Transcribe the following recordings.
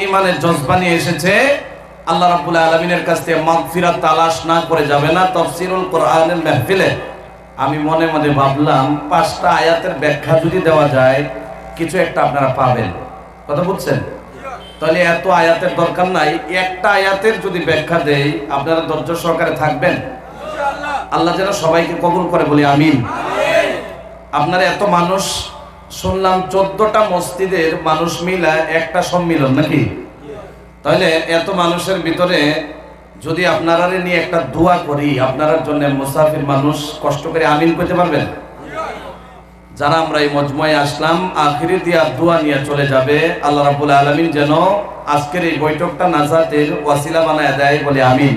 ইমানের জজবা নিয়ে এসেছে। আল্লাহ রাব্বুল আলামিনের কাছ থেকে মাগফিরাত তালাশ না করে যাবে না। তাফসীরুল কোরআনের মাহফিলে আমি মনে মনে ভাবলাম 5টা আয়াতের ব্যাখ্যা যদি দেওয়া যায় কিছু একটা আপনারা পাবেন। কথা বুঝছেন? তাহলে এত আয়াতের দরকার নাই, একটা আয়াতের যদি ব্যাখ্যা দেই আপনারা ধৈর্য সহকারে থাকবেন ইনশাআল্লাহ। আল্লাহ যেন সবাইকে কবুল করে, বলি আমিন। আপনারা এত মানুষ শুনলাম, 14টা মসজিদের মানুষ মিলা একটা সম্মিলন নাকি? তাহলে এত মানুষের ভিতরে যদি আপনারা নিয়ে একটা দোয়া করি, আপনার জন্য মুসাফির মানুষ কষ্ট করে আমিন করতে পারবেন? যারা আমরা এই মজমুয়ায় আসলাম আখিরি দিয়া দোয়া নিয়ে চলে যাবে। আল্লাহ রাব্বুল আলামিন যেন আজকের এই বৈঠকটা নাজাতের ওয়াসিলা বানায় দেয়, বলে আমিন।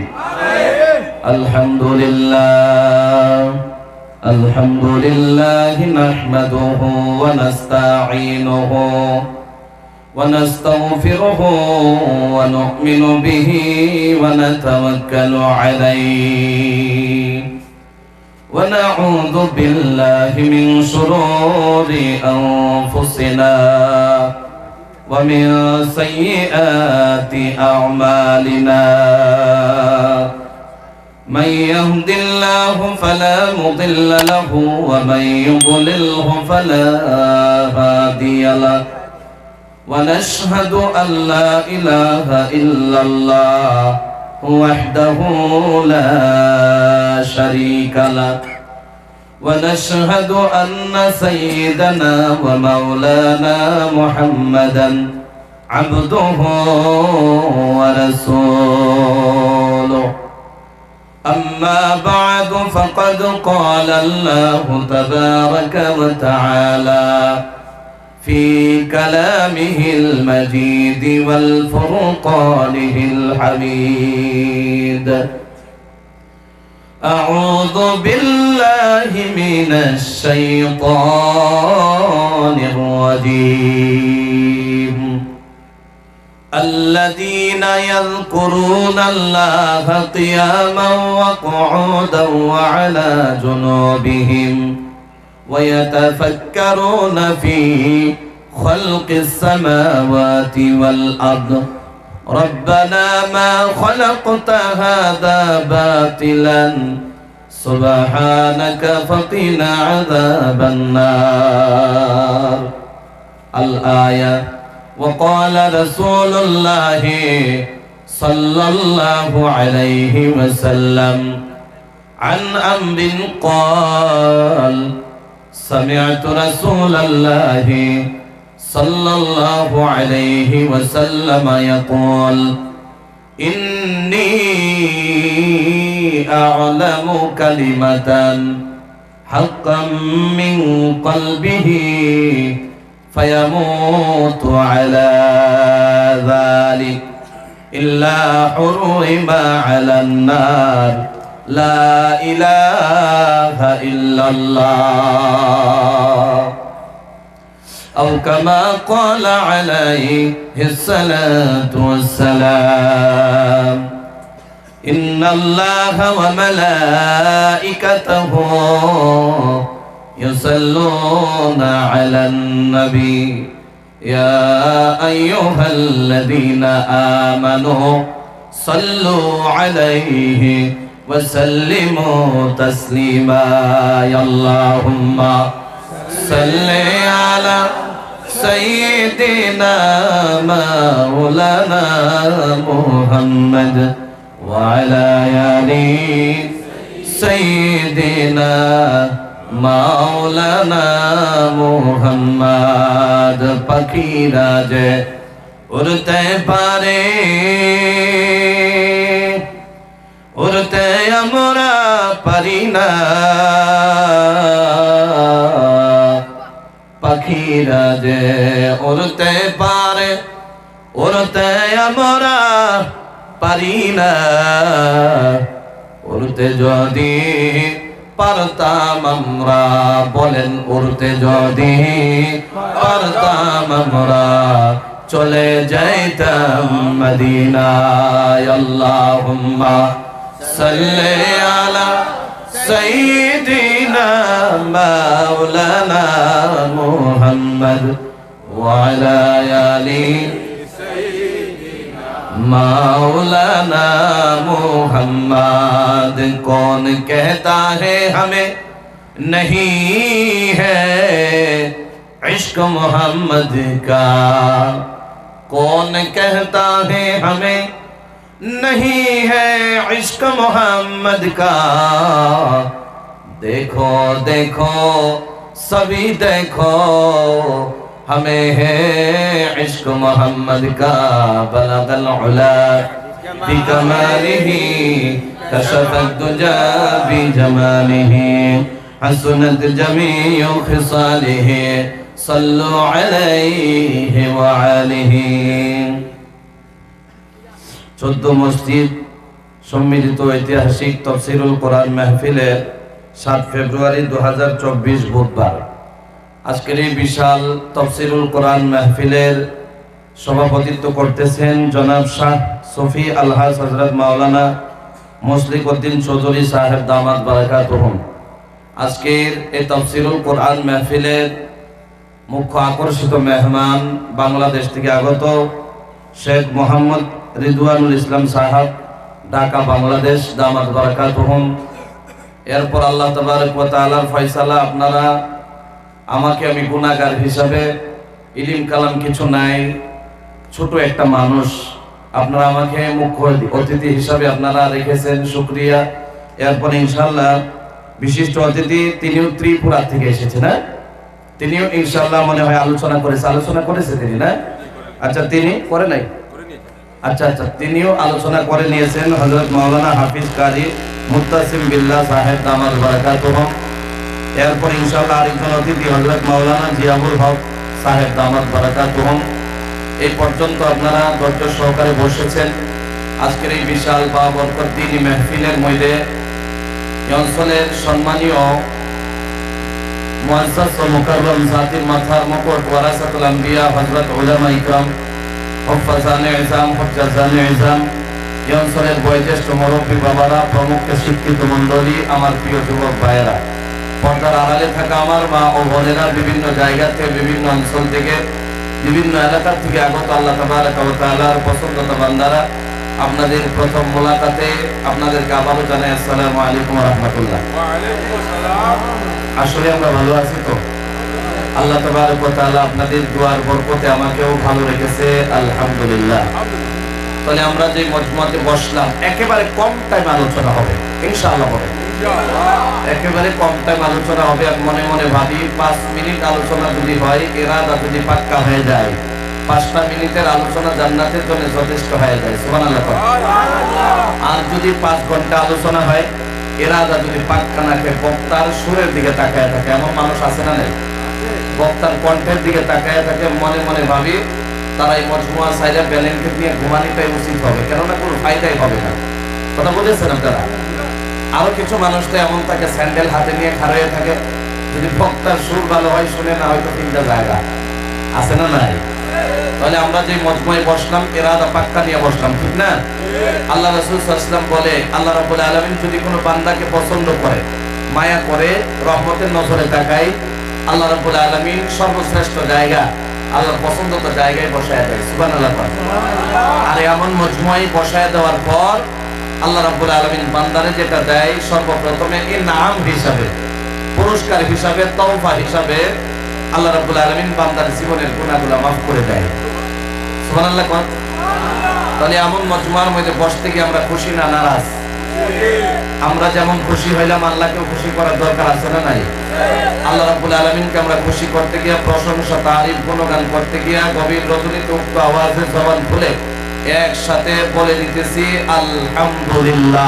আলহামদুলিল্লাহ আলহামদুলিল্লাহ নাহমাদুহু ওয়া নাস্তাঈনুহু ওয়া নাস্তাগফিরুহু ওয়া নু'মিনু বিহি ওয়া নাতাওয়াক্কালু আলাইহি ওয়া নাউযু বিল্লাহি মিন শুরুরি আনফুসিনা ওয়া মিন সাইয়্যাতি আ'মালিনা। من يهد الله فلا مضل له ومن يضلله فلا هادي له ونشهد أن لا إله إلا الله وحده لا شريك له ونشهد أن سيدنا ومولانا محمدا عبده ورسوله. أما بعد فقد قال الله تبارك وتعالى في كلامه المجيد والفرقانه الحميد: أعوذ بالله من الشيطان الرجيم. الذين يذكرون الله قياما وقعودا وعلى جنوبهم ويتفكرون في خلق السماوات والأرض ربنا ما خلقت هذا باطلا سبحانك فقنا عذاب النار. الآية. وقال رسول الله صلى الله عليه وسلم عن أمر قال: سمعت رسول الله صلى الله عليه وسلم يقول: إني أعلم كلمة حقا من قلبه فيموت على ذلك إلا حرم على النار لا إله إلا الله، أو كما قال عليه الصلاة والسلام. إن الله وملائكته يصلون على النبي يا أيها الذين آمنوا صلوا عليه وسلموا تسليما. يا اللهم صل على سيدنا مولانا محمد وعلى آل سيدنا মাওলানা মুহাম্মদ। পাখিরা যে উড়তে পারে, উড়তে আমরা পারি না। পাখিরা যে উড়তে পারে, উড়তে আমরা পারি না। উড়তে যদি পারতাম আমরা, বলেন উড়তে যদি পারতাম আমরা চলে যাইতাম মদিনায়। আল্লাহুম্মা সাল্লি আলা সাইয়্যিদিনা মাওলানা মুহাম্মদ ওয়া আলা আলি मौलाना मोहम्मद कौन कहता है हमें नहीं है इश्क मोहम्मद का, कौन कहता है हमें नहीं है इश्क मोहम्मद का। देखो देखो सभी देखो हमें है इश्क मोहम्मद का। बलगल उला बिकमालिही कशफत दुजा बिजमालिही हसनत जमीउ खिसालिही सल्लु अलैहि व आलिही। 14 মসজিদ সম্মিলিত ঐতিহাসিক তাফসীরুল কোরআন মাহফিলের 7 ফেব্রুয়ারি 2024 বুধবার আজকের এই বিশাল তাফসীরুল কোরআন মাহফিলের সভাপতিত্ব করতেছেন জনাব শাহ সফি আলহাজ হযরত মাওলানা মুশলিক উদ্দিন চৌধুরী সাহেব দামাত বারাকাতুহুম। আজকের এই তাফসীরুল কোরআন মাহফিলের মুখ্য আকর্ষিত মেহমান বাংলাদেশ থেকে আগত শেখ মোহাম্মদ রিদওয়ানুল ইসলাম সাহেব, ঢাকা বাংলাদেশ, দামাত বারাকাতুহুম। এরপর আল্লাহ তাবারক ওয়া তাআলার ফয়সালা, আপনারা আমাকে, আমি গুনাহগার হিসাবে, ইলম কালাম কিছু নাই, ছোট একটা মানুষ, আপনারা আমাকে মুখ্য অতিথি হিসাবে আপনারা রেখেছেন, শুকরিয়া। এরপর ইনশাআল্লাহ বিশিষ্ট অতিথি, তিনিও ত্রিপুরা থেকে এসেছেন, না? তিনিও ইনশাআল্লাহ মনে হয় আলোচনা করেছে তিনি, না? আচ্ছা, তিনি করে নাই? আচ্ছা, তিনিও আলোচনা করে নিয়েছেন হযরত মাওলানা হাফিজ কারি মুত্তাসিম বিল্লাহ সাহেব দামাত বারাকাতুহুম। এরপর ইনশাআল্লাহ আরেকজন অতিথি হযরত মাওলানা জিয়াউল হক সাহেব দামাত বারাকাতুহুম। এই পর্যন্ত আপনারা ধৈর্য সহকারে বসেছেন। আজকের এই বিশাল বা বরকত দ্বীনি মাহফিলের মধ্যে এই অঞ্চলের সম্মানীয় মুআজ্জাজ ও মুকাররম জাতির মাথার মুকুট ওয়ারাসাতুল আম্বিয়া হযরত উলামা ইকরাম হুফাজানে ইজাম হুজ্জাজানে ইজাম, এই অঞ্চলের বয়োজ্যেষ্ঠ মুরব্বী বাবারা, প্রমুখ শিক্ষিত মণ্ডলী, আমার প্রিয় যুবক ভাইয়েরা, পর্দার আড়ালে থাকা আমার মা ও বোনেরা, বিভিন্ন জায়গা থেকে, বিভিন্ন অঞ্চল থেকে, বিভিন্ন এলাকা থেকে আগত আল্লাহ তাবারক ওয়া তাআলার পছন্দতা বান্দারা, আপনাদের প্রথম মোলাকাতে আপনাদেরকে আবারও জানাই আসসালামু আলাইকুম ওয়া রাহমাতুল্লাহ। ওয়া আলাইকুম আসসালাম। আসলে আমরা ভালো আছি তো? আল্লাহ তাবারক ওয়া তাআলা আপনাদের দুয়ার বরকতে আমাকেও ভালো রেখেছে, আলহামদুলিল্লাহ। তাহলে আমরা যে মজমাতে বসলাম, একেবারে কম টাইম আলোচনা হবে ইনশাআল্লাহ, হবে একেবারে কম টাইম আলোচনা হবে। আমি মনে মনে ভাবি 5 মিনিট আলোচনা যদি হয়, ইরাদা যদি পাক্কা হয়ে যায়, 5টা মিনিটের আলোচনা জান্নাতের জন্য যথেষ্ট হয়ে যায়, সুবহানাল্লাহ। আর যদি 5 ঘন্টা আলোচনা হয়, ইরাদা যদি পাক্কা না থাকে, বক্তার সুরের দিকে তাকায় থাকে, এমন মানুষ আছে না? নাই? বক্তার কণ্ঠের দিকে তাকায় থাকে, মনে মনে ভাবি তারা এই মজমুয়া সাইরা ব্যালেন্সকে নিয়ে ঘুমানিটাই উচিত হবে, কেননা কোনো ফায়দাই হবে না। কথা বলেছেন আপনারা? আরো কিছু মানুষ তো এমন থাকে, স্যান্ডেল হাতে নিয়ে খাড়া হয়ে থাকে, যদি বক্তার সুর ভালো হয়, শুনে না হয়তো 3টা জায়গা আছে না? নাই? তাহলে আমরা যে মজমুয়ায় বসলাম, ইরাদা পাক্কা নিয়ে বসলাম, ঠিক না? আল্লাহ রাসূল সাল্লাল্লাহু আলাইহি ওয়াসাল্লাম বলে, আল্লাহ রাব্বুল আলামিন যদি কোনো বান্দাকে পছন্দ করে, মায়া করে, রহমতের নজরে তাকায়, আল্লাহ রাব্বুল আলামিন সর্বশ্রেষ্ঠ জায়গা, আল্লাহর পছন্দিত জায়গায় বসায় দেয়, সুবহানাল্লাহ। আর এমন মজমুয়ায় বসায় দেওয়ার পর আল্লাহ রাব্বুল আলামিন বান্দারে যেটা দেয়, সর্বপ্রথমে ইনাম হিসাবে, পুরস্কার হিসাবে, তওফা হিসাবে আল্লাহ রাব্বুল আলামিন বান্দার জীবনের গুনাহগুলো মাফ করে দেয়, সুবহানাল্লাহ। তাহলে এমন মজমুয়ার মধ্যে বসতে গিয়ে আমরা খুশি না নারাজ? আমরা যেমন খুশি হইলাম, আল্লাহকেও খুশি করার দরকার আছে না নাই? আল্লাহ রাব্বুল আলামিনকে আমরা খুশি করতে গিয়ে, প্রশংসা, তারিফ, গুণগান করতে গিয়ে গভীর রজনীতে উক্ত আওয়াজে জবান খুলে একসাথে বলে দিতেছি আলহামদুলিল্লাহ।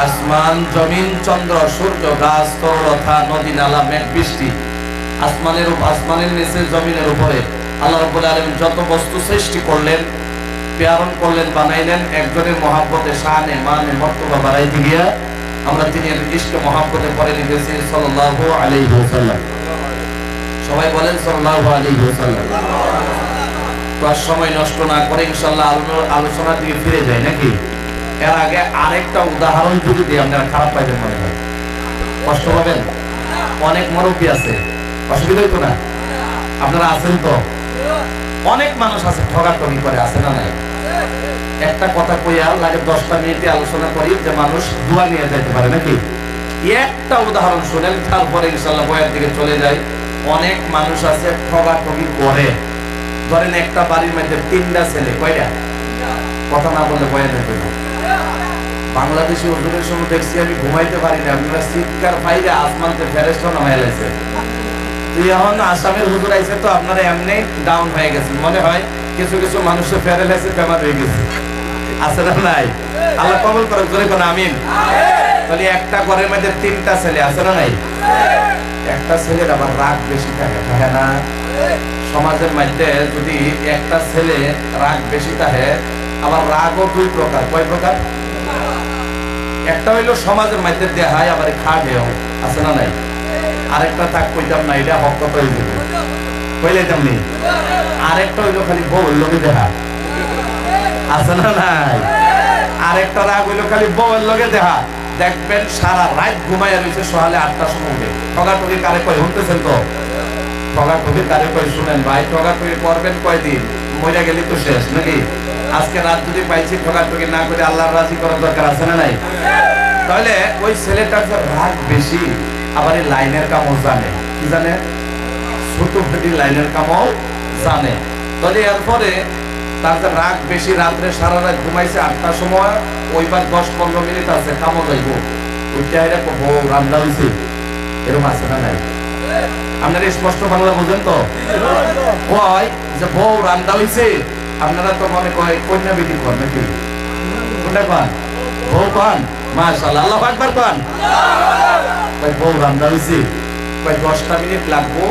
আসমান, জমিন, চন্দ্র, সূর্য, গাছ, তরুলতা, নদী, নালা, মেঘ, বৃষ্টি, আসমানের নিচে, জমিনের উপরে আল্লাহ রাব্বুল আলামিন যত বস্তু সৃষ্টি করলেন, প্রেরণ করলেন, বানাইলেন, একজনের মহব্বতে, শানে, মানে, মর্তবা বাড়াইতে গিয়া আমরা তিনি ইশকে মহব্বতে পড়ে নিতেছি সাল্লাল্লাহু আলাইহি ওয়াসাল্লাম। সবাই বলেন সাল্লাল্লাহু আলাইহি ওয়াসাল্লাম। তো আর সময় নষ্ট না করে ইনশাআল্লাহ আলোচনা দিকে ফিরে যাই নাকি? এর আগে আরেকটা উদাহরণ যদি দিই, আপনারা খারাপ পাইবেন মনে হয়, কষ্ট পাবেন। অনেক মুরব্বী আছে, অসুবিধা হইতো না? আপনারা আছেন তো? অনেক মানুষ আছে ঠগাঠগি করে, আছে না নাই? একটা কথা কইয়া লাগে 10টা মিনিটে আলোচনা করি যে মানুষ দোয়া নিয়ে যেতে পারে নাকি। একটা উদাহরণ শুনেন, তারপরে ইনশাআল্লাহ বয়ার দিকে চলে যাই। অনেক মানুষ আছে ঠগাঠগি করে। ধরেন একটা বাড়ির মধ্যে 3টা ছেলে, কয়টা? কথা না বললে বয়া নেবে না। বাংলাদেশি হুজুরের সময় দেখছি আমি ঘুমাইতে পারি না, আপনারা চিৎকার পাইলে আসমানতে ফেরেশতা নামায় লাইছে। তো এখন আসামের হুজুর আইছে তো আপনারা এমনি ডাউন হয়ে গেছেন, মনে হয় কিছু কিছু মানুষের প্যারালাইসিস বেমার হয়ে গেছে, আছে না নাই? আল্লাহ কবুল করুক, জোরে কোন আমিন। তাহলে একটা ঘরের মধ্যে 3টা ছেলে, আছে না নাই? একটা ছেলের আবার রাগ বেশি থাকে, থাকে না? সমাজের মধ্যে যদি একটা ছেলে রাগ বেশি থাকে, আবার রাগও 2 প্রকার। কয় প্রকার? একটা হইলো সমাজের মধ্যে দেখায়, আবার খাটেও, আছে না নাই? আরেকটা থাক কইতাম না, এটা হক কথা হইল কইলে তেমনি। আরেকটা হইলো খালি বউর লগে দেখা, আছে না নাই? আরেকটা রাগ হইলো খালি বউর লগে দেখা। দেখবেন সারা রাত ঘুমাইয়া রয়েছে, সকালে 8টার সময় উঠে। ঠগাঠগি কারে কয় শুনতেছেন তো? ঠগাঠগি কারে কয় শুনেন ভাই। ঠগাঠগি করবেন কয়দিন? মইরা গেলি তো শেষ নাকি? আজকে রাত যদি পাইছি, ঠগাঠগি না করে আল্লাহর রাজি করার দরকার আছে না নাই? তাহলে ওই ছেলেটার রাগ বেশি, আবার এই লাইনের কামও জানে। কি জানে? ছোট ফেটি লাইনের কামও জানে। তাহলে এরপরে তার রাগ বেশি, রাত্রে সারা রাত ঘুমাইছে, 8টার সময় ওইবার 10-15 মিনিট আছে, কামও যাইব। ওইটা এরা বউ রান্না হয়েছে, এরকম আছে না নাই? আপনারা স্পষ্ট বাংলা বুঝেন তো? কয় যে বউ রান্না হয়েছে, আপনারা তো মনে কয় কন্যা বিধি কর নাকি? কোনটা কন? বউ কন? মাশাআল্লাহ, আল্লাহু আকবার কন। কয় বউ রান্না হয়েছে, কয় 10টা মিনিট লাগবো।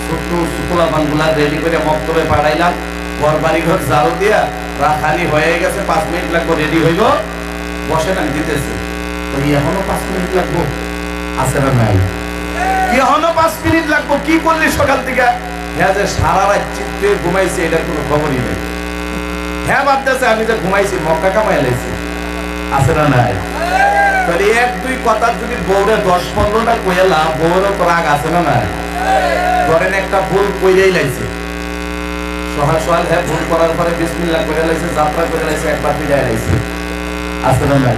ছোট্ট সুতলা বানগুলা রেডি করে মক্তবে পাঠাইলাম, ঘর বাড়ি ঘর ঝাড়ু দিয়া রাখানি হয়ে গেছে, 5 মিনিট লাগবো, রেডি হইব, বসেন আমি দিতেছি। তো এখনো 5 মিনিট লাগবো, আছে না নাই? এখনো 5 মিনিট লাগবো, কি করলি সকাল থেকে? হ্যাঁ, যে সারা রাত চিত্তে ঘুমাইছে, এটার কোনো খবরই নেই। হ্যাঁ ভাবতেছে আমি যে ঘুমাইছি, মক্কা কামাই লাইছি, আছে না নাই? তাহলে 1-2 কথা যদি বউরে 10-15টা কইলাম, বউরও তো রাগ আছে না নাই? ধরেন একটা ভুল কইলেই লাইছে, সকাল সকাল হ্যাঁ ভুল করার পরে বিসমিল্লাহ করে লাইছে, যাত্রা করে লাইছে, একবার ফিরে লাইছে, আছে না নাই?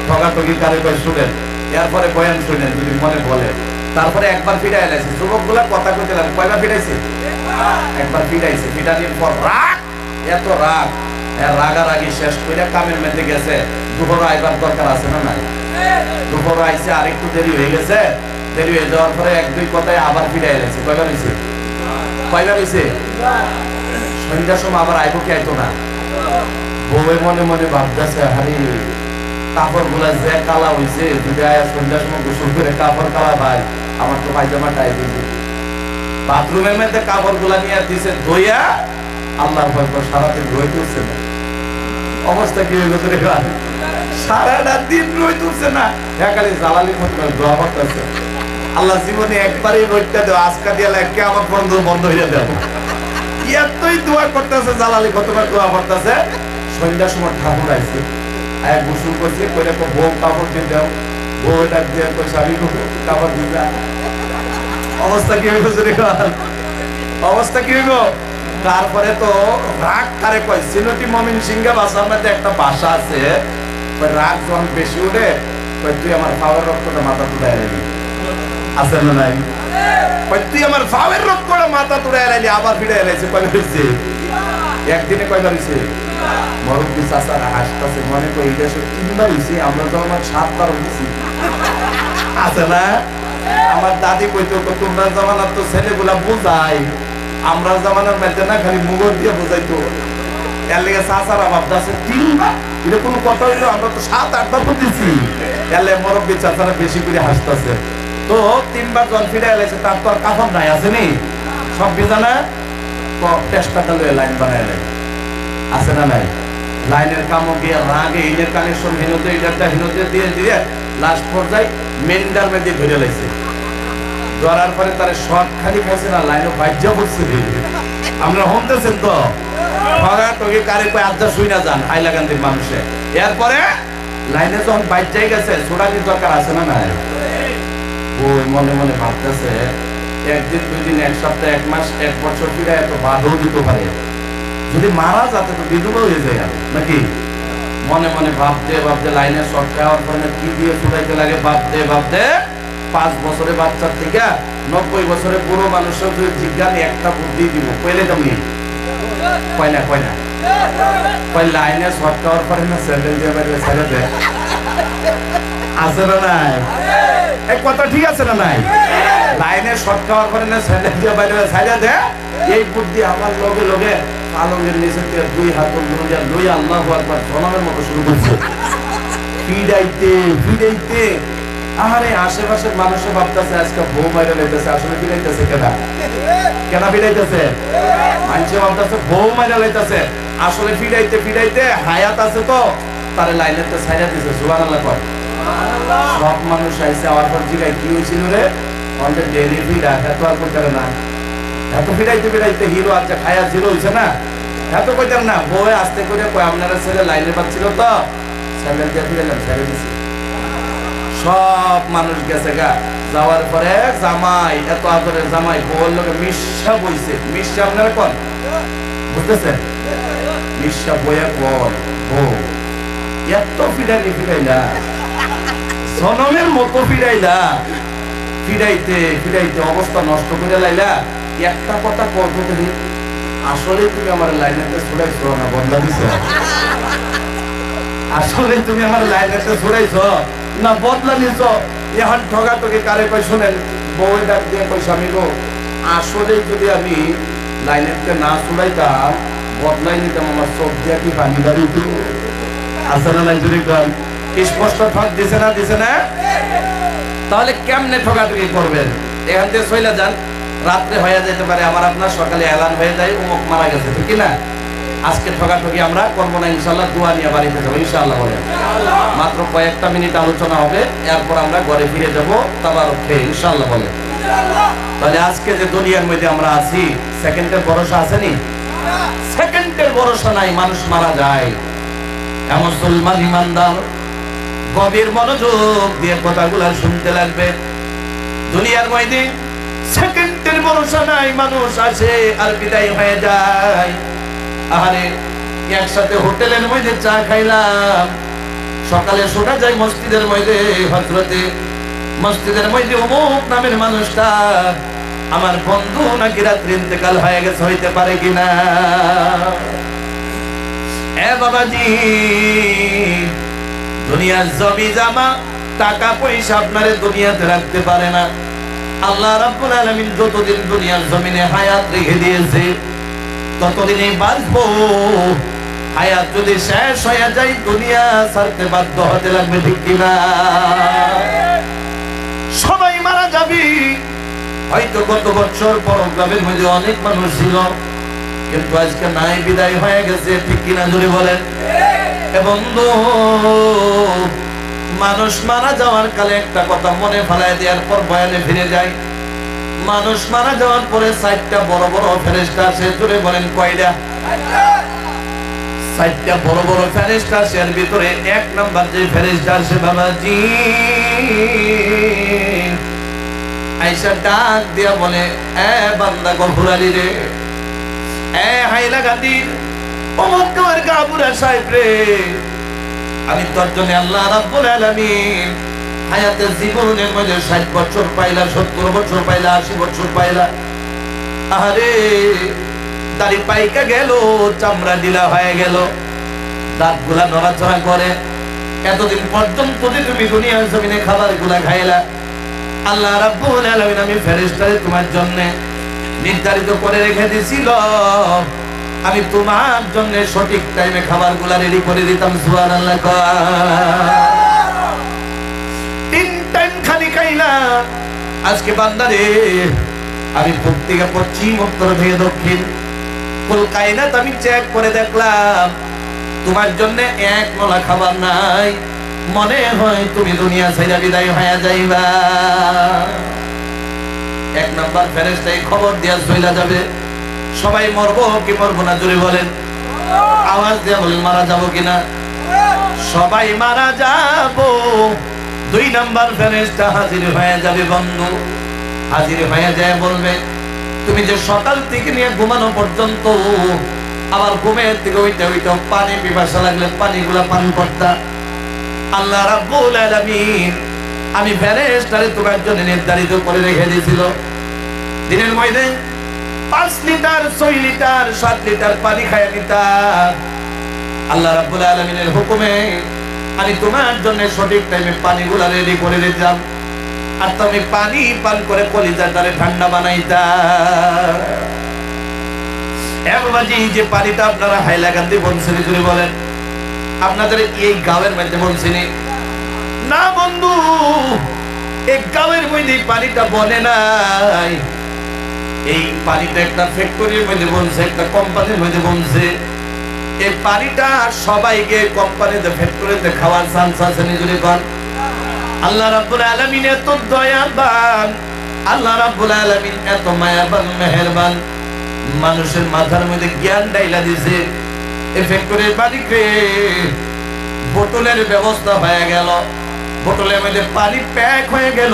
ঠগাঠগি কারে কয় শুনেন, এরপরে বয়ান শুনেন যদি মনে বলে। তারপরে একবার ফিরে লাইছে, যুবকগুলা কথা কইতে লাগে, কয়বার ফিরাইছে? একবার ফিরাইছে। ফিরানির পর রাগ, এত রাগ, রাগারাগি শেষ করে কামের মধ্যে গেছে। দুপুর আইবার দরকার আছে না নাই? দুপুর আইছে, আর একটু দেরি হয়ে গেছে। দেরি হয়ে যাওয়ার পরে 1-2 কথায় আবার ফিরে এলেছে। কয়বার হয়েছে? কয়বার হয়েছে? সন্ধ্যার সময় আবার আইব, কি আইতো না? বউয়ে মনে মনে ভাবতেছে, হারি কাপড় গুলা যে কালা হয়েছে, যদি আয়া সন্ধ্যার সময় গোসল করে কাপড় কালা ভাই, আমার তো পায়জামা টাই দিয়েছে। বাথরুমের মধ্যে কাপড় গুলা নিয়ে দিছে ধইয়া, আল্লাহর ভয় করে সারাদিন রয়ে তুলছে না। অবস্থা কি হইল তোর? সারাটা দিন রয়ে তুলছে না, খালি জালালির মতো দোয়া করতেছে, আল্লাহ জীবনে একবারই রোজটা দেও, আজকা দিয়ে লাগে আমার বন্ধ বন্ধ হয়ে দেব। এতই দোয়া করতেছে, জালালি কতবার দোয়া করতেছে। সন্ধ্যার সময় ঠাকুর আইছে, গোসল করছে, কইলে বউ কাপড় দিয়ে দাও, বউ ডাক দিয়ে স্বামী কাপড় দিয়ে। অবস্থা কি হইব? অবস্থা কি হইব? তারপরে তো রাগ কারে কয়, সিলেটি ময়মনসিংহে ভাষার মধ্যে একটা ভাষা আছে, রাগ যখন বেশি উঠে, তুই আমার পাওয়ার রক্তটা মাথা তুলে এলি, আছে না নাই? তুই আমার পাওয়ার রক্তটা মাথা তুলে এলি, আবার ফিরে এলাইছে। কয়বার হয়েছে? একদিনে কয়বার হয়েছে? মরব্বি চাচারা হাসতেছে, মনে করি এটা 3বার হয়েছে, আমরা তো আমার 7বার হয়েছি, আছে না? আমার দাদি কইতো, তোমরা জামানার তো ছেলেগুলা বুঝাই, আমরা জামানার মধ্যে না খালি মুগর দিয়ে বুঝাইতো। এর লেগে চাচারা ভাবতেছে 3বার, এটা কোনো কথা হইলো? আমরা তো 7-8বার বুঝেছি। এর লেগে মরব্বি চাচারা বেশি করে হাসতেছে। তো 3বার জল ফিরে এলাইছে, তার তো আর কাপড় নাই, আছে নি? সব বিজানা তো টেস্টাটা লয়ে লাইন বানায় নেয়, আছে না নাই? লাইনের কামও গিয়ে রাগে ইনের কানেকশন হীনতে, ইটারটা হীনতে দিয়ে দিয়ে লাস্ট পর্যায়ে মেন্ডার মধ্যে ধরে লাইছে। ধরার পরে তার শর্ট খালি খাইছে না, লাইনও বাজ্যা পড়ছে। আমরা শুনতেছেন তো? ঠগাঠগি কারে কয় আজ্জা শুই না যান হাইলাকান্দির মানুষে। এরপরে লাইনে যখন বাজ্যাই গেছে, ছোড়ানির দরকার আছে না নাই? ওই মনে মনে ভাবতেছে, একদিন, 2 দিন, 1 সপ্তাহ, 1 মাস, 1 বছর ফিরে এত বাধও দিতে পারে। যদি মারা যাতে তো বিধবা হয়ে যায় নাকি? মনে মনে ভাবতে ভাবতে লাইনে শর্ট খাওয়ার পরে কি দিয়ে ছুটাইতে লাগে ভাবতে ভাবতে 5 বছরের বাচ্চার থেকে 90 বছরের বুড়ো মানুষের যদি জিজ্ঞাসা একটা বুদ্ধি দিব কইলে তুমি কয় না কয় লাইনে শর্ট খাওয়ার পরে না স্যান্ডেল দিয়ে বাইরে ছেড়ে দেয়। আছে না নাই? এই কথা ঠিক আছে না নাই? লাইনে শর্ট খাওয়ার পরে না স্যান্ডেল দিয়ে বাইরে ছেড়ে দেয়। এই বুদ্ধি আমার লগে লগে পালঙ্গের নিচে দিয়ে 2 হাত লই আল্লাহু আকবার জনমের মতো শুরু করছে ফিরাইতে। আরে আশেপাশের মানুষে ভাবতেছে আজকে বউ মাইরা লাইতেছে, আসলে ফিরাইতেছে কেনা ফিরাইতেছে? মানুষে ভাবতেছে বউ মাইরা লাইতেছে, আসলে ফিরাইতে হায়াত আছে তো তারে লাইনেতে ছাইরা দিছে। সুবহানাল্লাহ কর। সব মানুষ আইছে আমার পর জিগায় কি হয়েছিল রে? অনেক ডেলি ফিরা এত আর করতে না, এত ফিরাইতে হিরো আছে খায়া জিরো হয়েছে না, এত কইতাম না। বউয়ে আস্তে করে কয় আপনারা ছেলে লাইনে পাচ্ছিল তো স্যান্ডেল দিয়ে ফিরাইলাম, ছেড়ে দিছি। সব মানুষ গেছে গা। যাওয়ার পরে জামাই, এত আদরের জামাই বউর লোকে মিশা বইছে। মিশা আপনারা কোন বুঝতেছেন? মিশা বইয়া কোন বউ এত ফিরাইলা জনমের মতো ফিরাইতে অবস্থা নষ্ট করে লাইলা। একটা কথা কত তুমি আসলে তুমি আমার লাইনেতে ছুড়াইছো না বন্ধা দিছ? আসলে তুমি আমার লাইনেতে ছুড়াইছো না বদলা নিছ? এখন ঠগাঠগি কারে কই শুনেন, বউ ডাক দিয়ে কই স্বামী গো আসলে যদি আমি লাইনেতে না ছুড়াইতাম বদলাই নিতাম, আমার চোখ দিয়া কি পানি দাঁড়িয়ে আসলে নাই যদি কন স্পষ্ট ঠক দিছে না? তাহলে কেমনে ঠগাঠগি করবেন? এখান থেকে চলে যান, রাত্রে হয়ে যেতে পারে আমার আপনার, সকালে এলান হয়ে যায় অমুক মারা গেছে, ঠিক না? আজকে ঠগাঠগি আমরা করবো না ইনশাল্লাহ, দোয়া নিয়ে বাড়িতে যাবো ইনশাল্লাহ। বলে মাত্র কয়েকটা মিনিট আলোচনা হবে, এরপর আমরা ঘরে ফিরে যাবো তাবারক খেয়ে ইনশাল্লাহ। বলে তাহলে আজকে যে দুনিয়ার মধ্যে আমরা আছি, সেকেন্ডের ভরসা আসেনি? সেকেন্ডের ভরসা নাই, মানুষ মারা যায়। মুসলমান ইমানদার গভীর মনোযোগ দিয়ে কথাগুলো শুনতে লাগবে। দুনিয়ার মধ্যে সেকেন্ডের ভরসা নাই, মানুষ আসে আর বিদায় হয়ে যায়। আরে একসাথে হোটেলের মধ্যে চা খাইলাম, সকালে শোনা যায় মসজিদের মধ্যে হযরতে মসজিদের মধ্যে অমুক নামের মানুষটা আমার বন্ধু নাকি রাত্রি ইন্তেকাল হয়ে গেছে, হইতে পারে কিনা? এ বাবাজি, দুনিয়ার জমি জামা টাকা পয়সা আপনারে দুনিয়াতে রাখতে পারে না। আল্লাহ রাব্বুল আলামিন যতদিন দুনিয়ার জমিনে হায়াত রেখে দিয়েছে ততদিনই বাঁচবো। হায়াত যদি শেষ হয়ে যায় দুনিয়া ছাড়তে বাধ্য হতে লাগবে, ঠিক কিনা? সবাই মারা যাবি। হয়তো গত বছর প্রোগ্রামের মধ্যে অনেক মানুষ ছিল, কিন্তু আজকে নাই, বিদায় হয়ে গেছে, ঠিক কিনা জোরে বলেন? বন্ধু, মানুষ মারা যাওয়ার কালে একটা কথা মনে ফেলায় দেওয়ার পর বয়ানে ফিরে যায়। মানুষ মারা যাওয়ার পরে 4টা বড় বড় ফেরেশতা আসে, জোরে বলেন কয়টা? 4টা বড় বড় ফেরেশতা আসে। এর ভিতরে 1 নাম্বার যে ফেরেশতা আসে বাবাজি, আয়েশা ডাক দিয়া বলে, এ বান্দা গফুরালি রে, এ হাইলাকান্দির অমুকের গাবুরা সাহেব রে, আমি তোর জন্য আল্লাহ রাব্বুল আলামিন হায়াতের জীবনের মধ্যে 60 বছর পাইলা, 70 বছর পাইলা, 80 বছর পাইলা। আরে দাড়ি পাইকা গেল, চামড়া ঢিলা হয়ে গেল, দাঁতগুলা নড়াচড়া করে। এতদিন পর্যন্ত যে তুমি দুনিয়ার জমিনে খাবারগুলা খাইলা, আল্লাহ রাব্বুল আলামিন আমি ফেরেশতারে তোমার জন্য নির্ধারিত করে রেখে দিছিল, আমি তোমার জন্য সঠিক টাইমে খাবারগুলা রেডি করে দিতাম। সুবহানাল্লাহ। 3 টাইম খালি খাইলা। আজকে বান্দারে আমি পূব থেকে পশ্চিম, উত্তর থেকে দক্ষিণ কুল কায়নাত আমি চেক করে দেখলাম, তোমার জন্য 1 নলা খাবার নাই। মনে হয় তুমি দুনিয়া ছেড়ে বিদায় হয়ে যাইবা। 1 নাম্বার ফেরেশতা খবর দিয়া চলে যাবে, সবাই মরবো কি মরবো না জোরে বলেন? আওয়াজ দিয়ে বলেন মারা যাবো কিনা? সবাই মারা যাবো। 2 নাম্বার ফেরেশতা হাজির হয়ে যাবে। বন্ধু হাজির হয়ে যায় বলবে তুমি যে সকাল থেকে নিয়ে ঘুমানো পর্যন্ত আমার ঘুমের থেকে ওইটা পানি পিপাসা লাগলে পানিগুলা পান করতা। আল্লাহ রাব্বুল আলামিন আমি ফেরেশতারে তোমার জন্য নির্ধারিত করে রেখে দিয়েছিল দিনের মধ্যে 5 লিটার 6 লিটার 7 লিটার পানি খাইয়া নিতা। আল্লাহ রাব্বুল আলামিনের হুকুমে আমি তোমার জন্য সঠিক টাইমে পানিগুলা রেডি করে দিতাম, আর তুমি পানি পান করে কলিজাটারে ঠান্ডা বানাইতা। বাবাজি যে পানিটা আপনারা হাইলাকান্দি বলছেন যদি বলেন আপনাদের এই গাঁয়ের মধ্যে বলছেন না বন্ধু, এই গাঁয়ের মধ্যে পানিটা বনে নাই, এই পানিটা একটা ফ্যাক্টরির মধ্যে বলছে, একটা কোম্পানির মধ্যে বলছে। এই পানিটা সবাইকে কোম্পানিতে ফ্যাক্টরিতে খাওয়ার চান্স আছে নিজুরি কর। আল্লাহ রাব্বুল আলামিন এত দয়াবান, আল্লাহ রাব্বুল আলামিন এত মায়াবান মেহেরবান, মানুষের মাথার মধ্যে জ্ঞান ডাইলা দিছে। এই ফ্যাক্টরির পানিকে বোতলের ব্যবস্থা হয়ে গেল, বোতলের মধ্যে পানি প্যাক হয়ে গেল।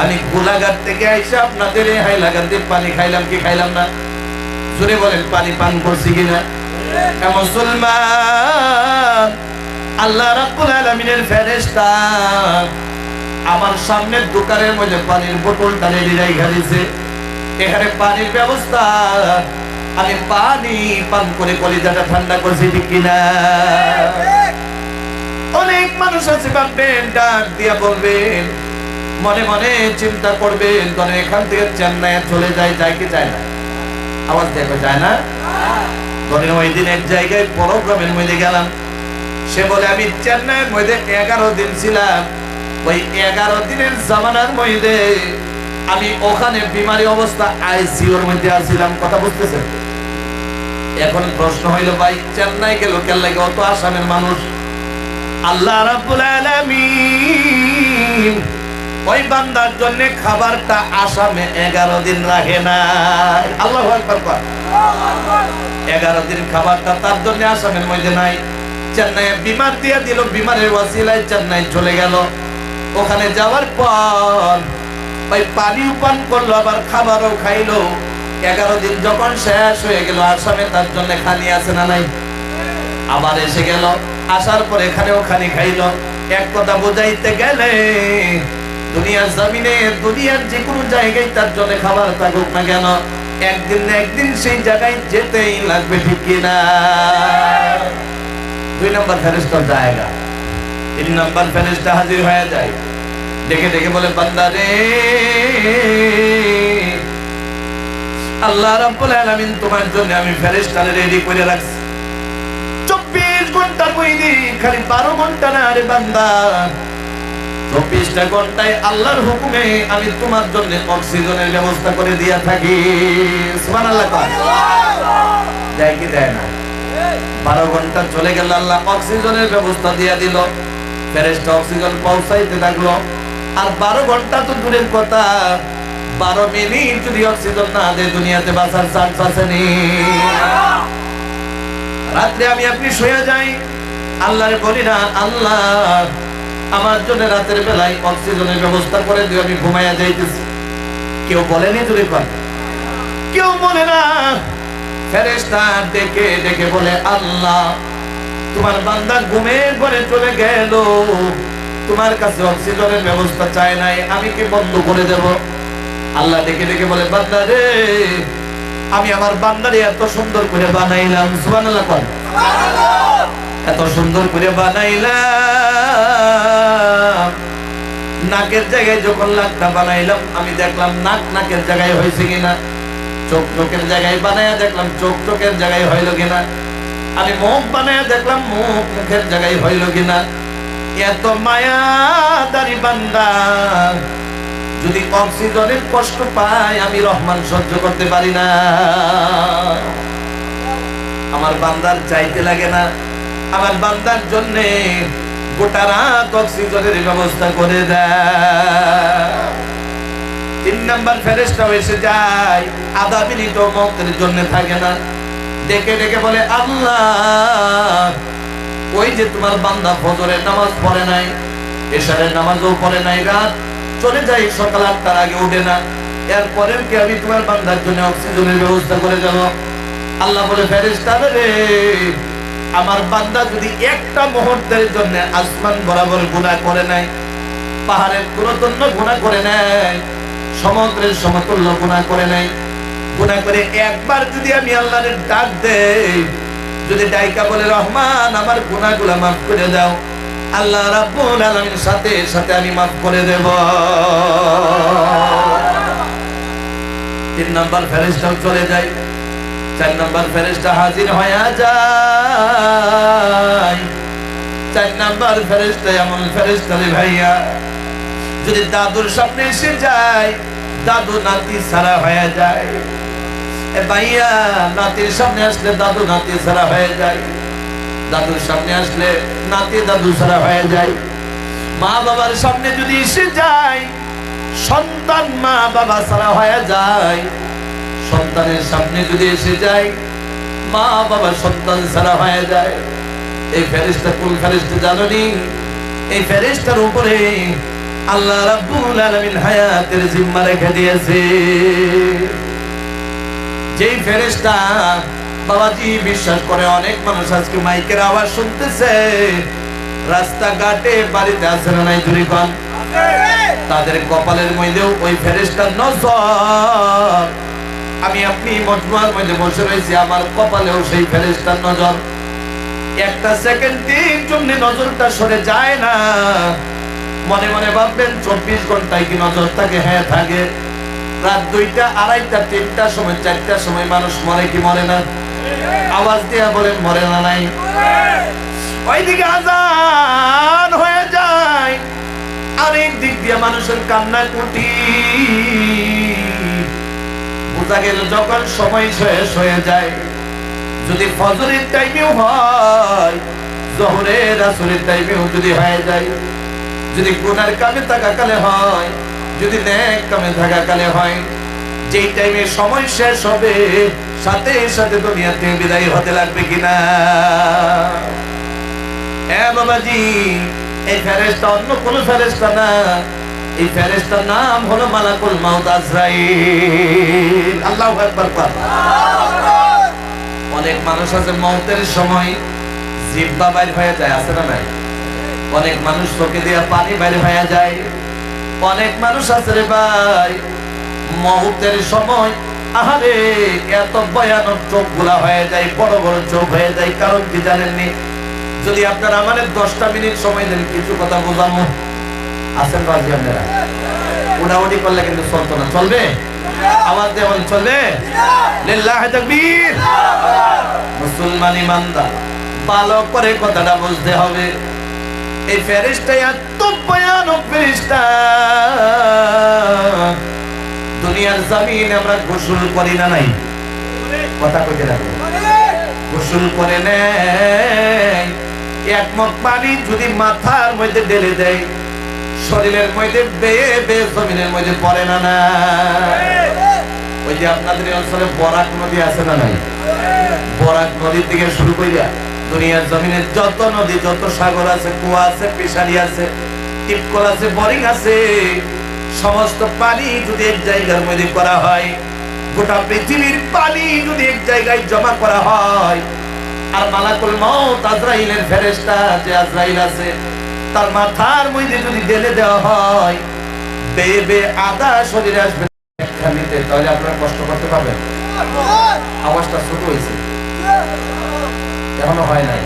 আমি গোলাঘাট থেকে আইসা আপনাদের এই হাইলাকান্দির পানি খাইলাম কি খাইলাম না? জোরে বলেন পানি পান করছি কিনা? মুসলমান, আল্লাহ রাব্বুল আলামিনের ফেরেশতা আমার সামনে দোকানের মধ্যে পানির বোতলটা রেডি রাইখা দিয়েছে। এখানে পানির ব্যবস্থা, আমি পানি পান করে কলিজাটা ঠান্ডা করছি ঠিক কিনা? অনেক মানুষ আছে ভাববেন, ডাক দিয়া বলবেন, মনে মনে চিন্তা করবেন, ধরেন এখান থেকে চেন্নাই চলে যায়, যায় কি যায় না? আওয়াজ দেখো যায় না? ধরেন ওই দিন এক জায়গায় প্রোগ্রামের মধ্যে গেলাম, সে বলে আমি চেন্নাইয়ের মধ্যে 11 দিন ছিলাম। ওই 11 দিনের জামানার মধ্যে আমি ওখানে বিমারি অবস্থা আইসিইউর মধ্যে আসছিলাম। কথা বুঝতেছেন? এখন প্রশ্ন হইল ভাই চেন্নাই গেল কেন লাগে? অত আসামের মানুষ। আল্লাহ রাব্বুল আলামিন ওই বান্দার জন্য খাবারটা আসামে 11 দিন রাখে নাই। আল্লাহু আকবার। 11 দিন খাবারটা তার জন্য আসামের মধ্যে নাই, চেন্নাই বিমান দিয়ে দিল, বিমানের ওয়াসিলায় চেন্নাই চলে গেল। ওখানে যাওয়ার পর ওই পানিও পান করলো, আবার খাবারও খাইলো। 11 দিন যখন শেষ হয়ে গেল, আসামে তার জন্য খানি আছে না নাই? আবার এসে গেল, আসার পর এখানেও খানি খাইলো। এক কথা বোঝাইতে গেলে দুনিয়ার জমিনে, দুনিয়ার যে কোনো জায়গায় তার জন্য খাবার থাকুক না কেন, একদিন না একদিন সেই জায়গায় যেতেই লাগবে ঠিক কিনা? 2 নম্বর ফেরেশতার জায়গা। 3 নম্বর ফেরেশতা হাজির হয়ে যায়, ডেকে ডেকে বলে বান্দা রে, আল্লাহ রাব্বুল আলামিন তোমার জন্য আমি ফেরেশতারে রেডি করে রাখছি। 24 ঘন্টার মধ্যে খালি 12 ঘন্টা না রে বান্দা, 24টা ঘন্টায় আল্লাহর হুকুমে আমি তোমার জন্য অক্সিজেনের ব্যবস্থা করে দিয়া থাকি। সুবহানাল্লাহ। দেয় কি দেয় না? 12 ঘন্টা চলে গেল, আল্লাহ অক্সিজেনের ব্যবস্থা দিয়া দিল, ফেরেশতা অক্সিজেন পৌঁছাইতে লাগলো। আর 12 ঘন্টা তো দূরের কথা, 12 মিনিট যদি অক্সিজেন না দেয় দুনিয়াতে বাঁচার চান্স আছে নি? রাত্রে আমি আপনি শুয়ে যাই, আল্লাহরে বলি না আল্লাহ আমার জন্য রাতের বেলায় অক্সিজেনের ব্যবস্থা করে দিও, আমি ঘুমাইয়া যাইতেছি। কেউ বলেনি যদি কর, কেউ বলে না। ফেরেশতা ডেকে ডেকে বলে আল্লাহ তোমার বান্দা ঘুমের ঘরে চলে গেল, তোমার কাছে অক্সিজেনের ব্যবস্থা চায় নাই, আমি কি বন্ধ করে দেব? আল্লাহ ডেকে ডেকে বলে বান্দা রে, আমি আমার বান্দারে এত সুন্দর করে বানাইলাম। সুবহানাল্লাহ। এত সুন্দর করে বানাইলাম, নাকের জায়গায় যখন নাকটা বানাইলাম আমি দেখলাম নাক নাকের জায়গায় হয়েছে কিনা, চোখ চোখের জায়গায় বানাইয়া দেখলাম চোখ চোখের জায়গায় হইল কিনা, আমি মুখ বানাইয়া দেখলাম মুখ মুখের জায়গায় হইল কিনা। এত মায়াদারি বান্দা যদি অক্সিজেনের কষ্ট পায় আমি রহমান সহ্য করতে পারি না। আমার বান্দার চাইতে লাগে না, আমার বান্দার জন্য গোটা রাত অক্সিজেনের ব্যবস্থা করে দেয়। 3 নম্বর ফেরেশতাও এসে যায়, আধা মিনিট মুক্তির জন্য থাকে না, ডেকে ডেকে বলে আল্লাহ ওই যে তোমার বান্দা ফজরের নামাজ পড়ে নাই, এশারের নামাজও পড়ে নাই, রাত চলে যায়, সকাল 8টার আগে উঠে না, এরপরের কি আমি তোমার বান্দার জন্য অক্সিজেনের ব্যবস্থা করে দেব। আল্লাহ বলে ফেরেশতা রে, আমার বান্দা যদি একটা মুহূর্তের জন্য আসমান বরাবর গুনাহ করে নাই, পাহাড়ের তুলতন্য গুনাহ করে নাই, সমুদ্রের সমতুল্য গুনাহ করে নাই, গুনাহ করে একবার যদি আমি আল্লাহর ডাক দেই, যদি ডাইকা বলে রহমান আমার গুনাহগুলো মাফ করে দাও, আল্লাহ রাব্বুল আলামিন সাথে সাথে আমি মাফ করে দেব। 3 নাম্বার ফেরেশতা চলে যায়, 4 নাম্বার ফেরেশতা হাজির হয়ে যায়। 4 নাম্বার ফেরেশতা এমন ফেরেশতা রে ভাইয়া, যদি দাদুর সামনে এসে যায়, দাদু নাতি সারা হয়ে যায়। এ ভাইয়া, নাতির সামনে আসলে দাদু নাতি সারা হয়ে যায়, দাদুর সামনে আসলে নাতি দাদু সারা হয়ে যায়। মা বাবার সামনে যদি এসে যায়, সন্তান মা বাবা সারা হয়ে যায়। সন্তানের সামনে যদি এসে যায়, মা বাবা সন্তান সারা হয়ে যায়। এই ফেরেশতা কোন ফেরেশতা জানেন? এই ফেরেশতার উপরে আল্লাহ রাব্বুল আলামিন হায়াতের জিম্মা রেখে দিয়েছে। যেই ফেরেশতা বাবাজি বিশ্বাস করে, অনেক মানুষ আজকে মাইকের আওয়াজ শুনতেছে, রাস্তাঘাটে বাড়িতে আছে না নাই জুরিকন, তাদের কপালের মধ্যেও ওই ফেরেশতার নজর। আমি আপনি মজমার মধ্যে বসে রয়েছি, আমার কপালেও সেই ফেরেশতার নজর। একটা সেকেন্ডের জন্য নজরটা সরে যায় না। মনে মনে ভাববেন 24 ঘন্টায় কি নজর থাকে? হ্যাঁ থাকে। রাত 2টা, 2:30, 3টার সময়, 4টার সময় মানুষ মরে কি মরে না? আওয়াজ দিয়া বলেন মরে না নাই? ওইদিকে আজান হয়ে যায়, আরেক দিক দিয়ে মানুষের কান্না কুটি। বোঝা গেল যখন সময় শেষ হয়ে যায়, যদি ফজরের টাইমেও হয়, জোহরের আসরের টাইমেও যদি হয়ে যায়, যদি গুনার কামে থাকাকালে হয়, যদি নেক কামে থাকাকালে হয়, যেই টাইমে সময় শেষ হবে, সাথে সাথে দুনিয়া থেকে বিদায় হতে লাগবে কিনা? এ বাবাজি, এই ফেরেশতা অন্য কোন ফেরেশতা না, এই ফেরেশতার নাম হলো মালাকুল মাউত আজরাইল। আল্লাহু আকবার। অনেক মানুষ আছে মওতের সময় জিহ্বা বাইর হয়ে যায়, আছে না নাই? অনেক মানুষ চোখে দিয়া পানি বাইর হয়ে যায়। অনেক মানুষ আছে রে ভাই, মওতের সময় আহারে এত ভয়ানক চোখগুলা হয়ে যায়, বড় বড় চোখ হয়ে যায়। কারণ কি জানেননি? যদি আপনারা আমাদের 10টা মিনিট সময় দেন, কিছু কথা বোঝানো আছেন রাজি আপনারা? উড়াউড়ি করলে কিন্তু চলতো না, চলবে? আওয়াজ দিয়ে বলেন চলবে? লিল্লাহি তাকবীর। মুসলমান ইমানদার ভালো করে কথাটা বুঝতে হবে। এই ফেরেশতা এত ভয়ানক ফেরেশতা, দুনিয়ার জমিনে আমরা গোসল করি না নাই? কথা কইতে রাখো, গোসল করে নেই। এক মগ পানি যদি মাথার মধ্যে ঢেলে দেয়, শরীরের মধ্যে বেয়ে বেয়ে জমিনের মধ্যে পড়ে না না? ওই যে আপনাদের অঞ্চলে বরাক নদী আছে না নাই? বরাক নদী থেকে শুরু করিয়া দুনিয়ার জমিনে যত নদী, যত সাগর আছে, কুয়া আছে, ফিশারি আছে, টিপকল আছে, বোরিং আছে, সমস্ত পানি যদি এক জায়গার মধ্যে করা হয়, গোটা পৃথিবীর পানি যদি এক জায়গায় জমা করা হয়, আর মালাকুল মাউত আজরাইলের ফেরেশতা যে আজরাইল আছে, তার মাথার মধ্যে যদি ঢেলে দেওয়া হয়, বেয়ে বেয়ে আধা শরীরে আসবে নিতে, তাহলে আপনারা কষ্ট করতে পারবেন? আওয়াজটা ছোট হয়েছে, এখনো হয় নাই।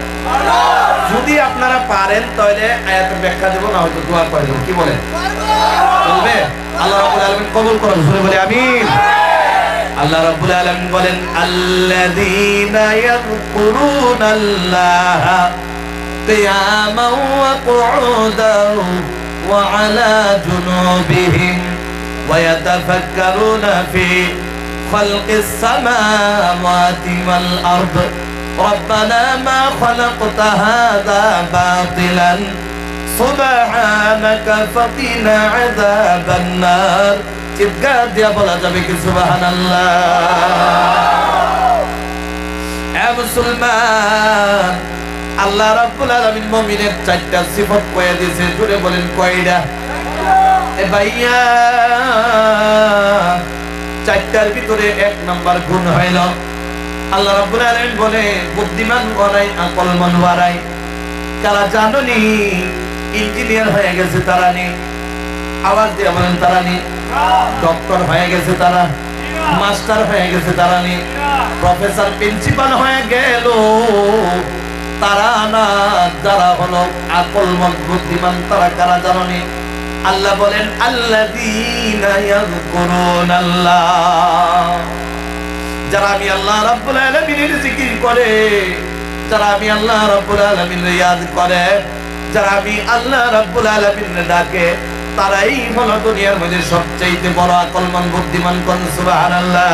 যদি আপনারা পারেন তাহলে আয়াতের ব্যাখ্যা দেব, না হয়তো দোয়া করে দেব। কি বলেন? বলবে? আল্লাহ রাব্বুল আলামিন কবুল করুন, জোরে বলে আমিন। আল্লাহ রাব্বুল আলামিন বলেন, আল্লাযীনা ইয়াযকুরুনাল্লাহা কিয়ামান ওয়া কুউদান ওয়া আলা জুনুবিহিম ওয়া ইয়াতাফাক্কারুনা ফি খালকিস সামাওয়াতি ওয়াল আরদ ربنا ما خلقت هذا باطلا سبحانك فقنا عذاب النار। চিৎকার দিয়া বলা যাবে কি সুবহানাল্লাহ? এ মুসলমান, আল্লাহ রাব্বুল আলামিন মুমিনের 4টা সিফাত কয়ে দিয়েছে। জোরে বলেন কয়টা? এ ভাইয়া চারটার ভিতরে এক নাম্বার গুণ হইল আল্লাহ রাব্বুল আলামিন বলে বুদ্ধিমান বানাই আকলমান বানাই। কারা জানোনি ইঞ্জিনিয়ার হয়ে গেছে তারা নি, আওয়াজ দিয়ে বলেন তারা নি, ডক্টর হয়ে গেছে তারা, মাস্টার হয়ে গেছে তারা নি, প্রফেসর প্রিন্সিপাল হয়ে গেল তারা না, যারা হলো আকলমান বুদ্ধিমান তারা কারা জানোনি? আল্লাহ বলেন আল্লাযীনা ইয়াযকুরুনাল্লাহ, যারা আমি আল্লাহ রাব্বুল আলামিনের জিকির করে, যারা আমি আল্লাহ রাব্বুল আলামিনের ইয়াদ করে, যারা আমি আল্লাহ রাব্বুল আলামিনের ডাকে, তারাই হলো দুনিয়ার মধ্যে সবচেয়ে বড় আকলমান বুদ্ধিমান। কোন সুবহানাল্লাহ।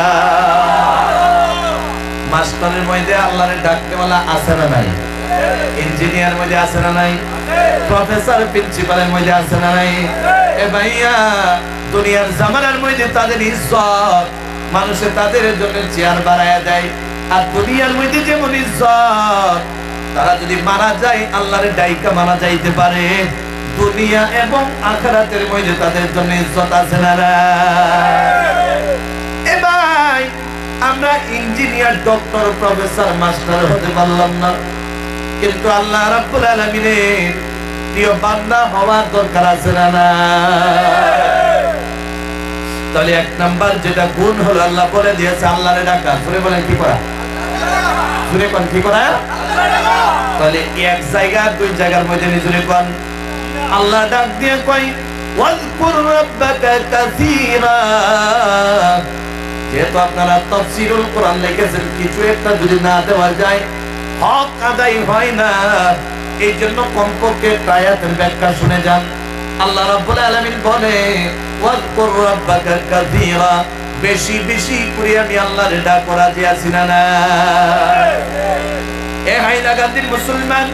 মাস্টারের মধ্যে আল্লাহর ডাকতে বলা আছে না নাই? ইঞ্জিনিয়ার মধ্যে আছে না নাই? প্রফেসর প্রিন্সিপালের মধ্যে আছে না নাই? এ ভাইয়া দুনিয়ার জামানার মধ্যে তাদের ইজ্জত মানুষে তাদের জন্য চেয়ার বাড়ায়া দেয়, আর দুনিয়ার মধ্যে যেমন ইজ্জত তারা যদি মারা যায় আল্লাহর ডাইকা মারা যাইতে পারে, দুনিয়া এবং আখিরাতের মধ্যে তাদের জন্য ইজ্জত আছে না? এ ভাই আমরা ইঞ্জিনিয়ার ডক্টর প্রফেসর মাস্টার হতে পারলাম না, কিন্তু আল্লাহ রাব্বুল আলামিনের প্রিয় বান্দা হওয়ার দরকার আছে না? তাহলে এক নাম্বার যেটা গুণ হলো আল্লাহ বলে দিয়েছে আল্লাহরে ডাকা। শুনে বলেন কি করা? শুনে কোন কি করা? তাহলে এক জায়গা দুই জায়গার মধ্যে নিজুরে কোন আল্লাহ ডাক দিয়ে কই ওয়াজকুর রাব্বাকা কাসীরা। যেহেতু আপনারা তাফসীরুল কোরআন লিখেছেন, কিছু একটা যদি না দেওয়া যায় হক আদায় হয় না, এই জন্য কমপক্ষে আয়াতের ব্যাখ্যা শুনে যান। আল্লাহ রাব্বুল আলামিন বলে ওয়াজকুর রাব্বাকা কাসীরা, বেশি বেশি করে আমি আল্লাহরে ডাক করা দিয়েছি না? এ হাইলাকান্দির মুসলমান,